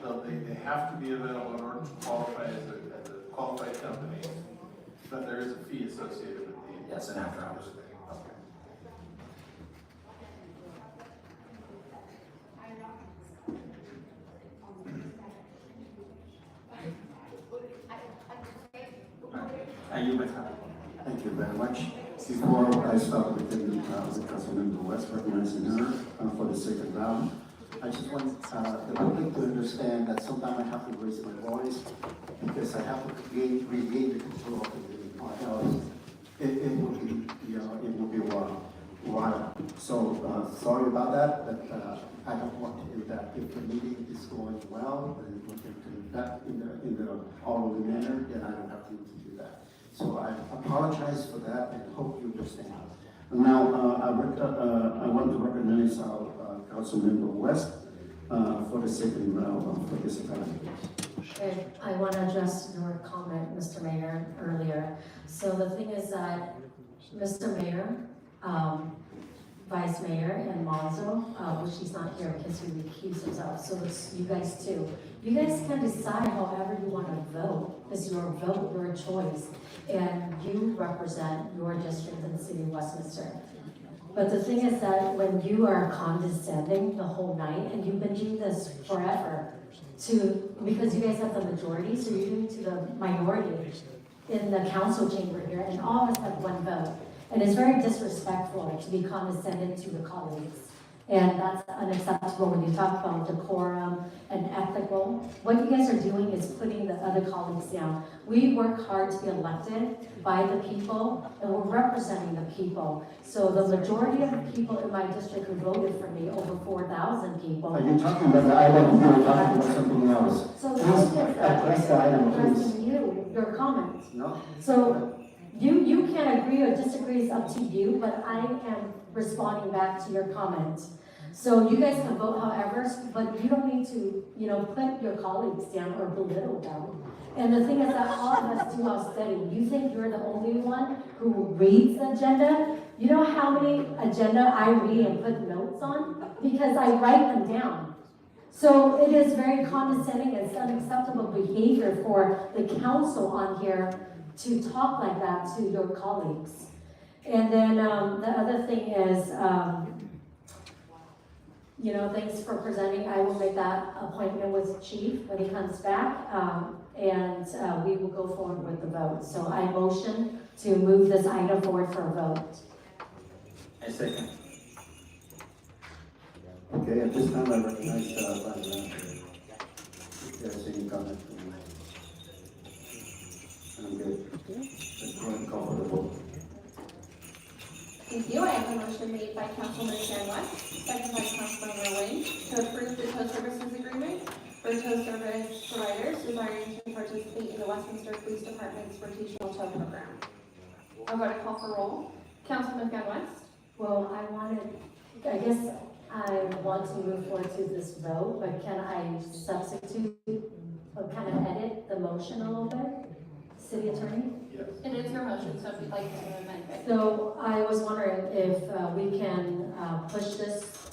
So they have to be available in order to qualify as a qualified company, but there is a fee associated with the. Yes, an after hours. Thank you very much. Before I start with Councilmember West recognizing her for the second round, I just want the public to understand that sometimes I have to raise my voice because I have to regain the control of the meeting. Or else it will be a while. So sorry about that, but I don't want to do that. If the meeting is going well, and we can conduct in the orderly manner, then I don't have to do that. So I apologize for that and hope you understand. Now, I want to recognize our Councilmember West for the second round for this event. Okay, I want to address your comment, Mr. Mayor, earlier. So the thing is that, Mr. Mayor, Vice Mayor and Mazo, which he's not here because he recused himself, so it's you guys too. You guys can decide however you want to vote. It's your vote, your choice, and you represent your district in the city of Westminster. But the thing is that when you are condescending the whole night, and you've been doing this forever, because you guys have the majority, so you're doing to the minority in the council chamber here, and all of us have one vote. And it's very disrespectful to be condescending to your colleagues. And that's unacceptable when you talk about decorum and ethical. What you guys are doing is putting the other colleagues down. We work hard to be elected by the people, and we're representing the people. So the majority of the people in my district who voted for me, over 4,000 people. Are you talking about the item? You were talking about something else. So Please address the item, please. addressing your comments. No? So you can agree or disagree, is up to you, but I am responding back to your comment. So you guys can vote however, but you don't need to, put your colleagues down or belittle them. And the thing is that all of us do our study. You think you're the only one who reads the agenda? You know how many agenda I read and put notes on? Because I write them down. So it is very condescending and it's unacceptable behavior for the council on here to talk like that to your colleagues. And then the other thing is, thanks for presenting. I will make that appointment with Chief when he comes back, and we will go forward with the vote. So I motion to move this item forward for a vote. I second. Okay, at this time I recognize Vice Manager. If there's any comment from you. I'm good. Let's go ahead and call for the vote. Thank you. I have a motion made by Councilman Shan West, second by Councilmember Wayne, to approve the tow services agreement for tow service providers desiring to participate in the Westminster Police Department's rotational tow program. I'm going to call for roll. Councilman Shan West. Well, I want to move forward to this vote, but can I substitute or kind of edit the motion a little bit? City Attorney? Yes. It is your motion, so if you'd like to amend it. So I was wondering if we can push this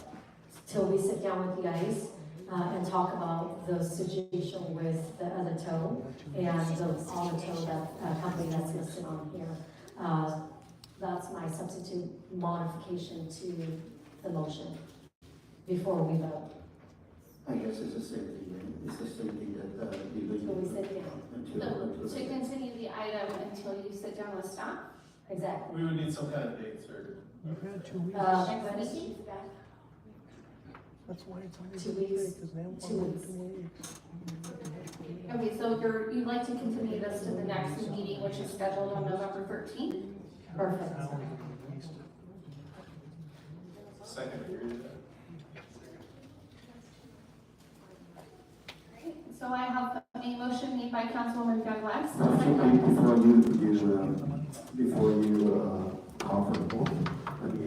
till we sit down with you guys and talk about the situation with the other tow and all the tow that company that's listed on here. That's my substitute modification to the motion before we vote. I guess it's the same thing. It's the same thing that you do. Till we sit down. No, to continue the item until you sit down with staff. Exactly. We would need some kind of date certain. You've had 2 weeks. Next meeting? That's why it's only 2 weeks. because now 2 weeks. 2 weeks. Okay, so you'd like to continue this to the next meeting, which is scheduled on November 13th? Perfect. Second, agree with that. So I have a motion made by Councilwoman Gunn West. Before you call for the vote, let me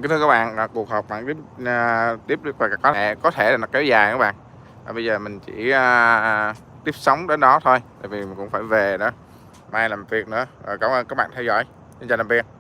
Kính thưa các bạn, cuộc họp bạn tiếp và có thể là nó kéo dài các bạn. Bây giờ mình chỉ tiếp sóng đến đó thôi, tại vì mình cũng phải về đó, mai làm việc nữa. Cảm ơn các bạn theo dõi. Xin chào tạm biệt.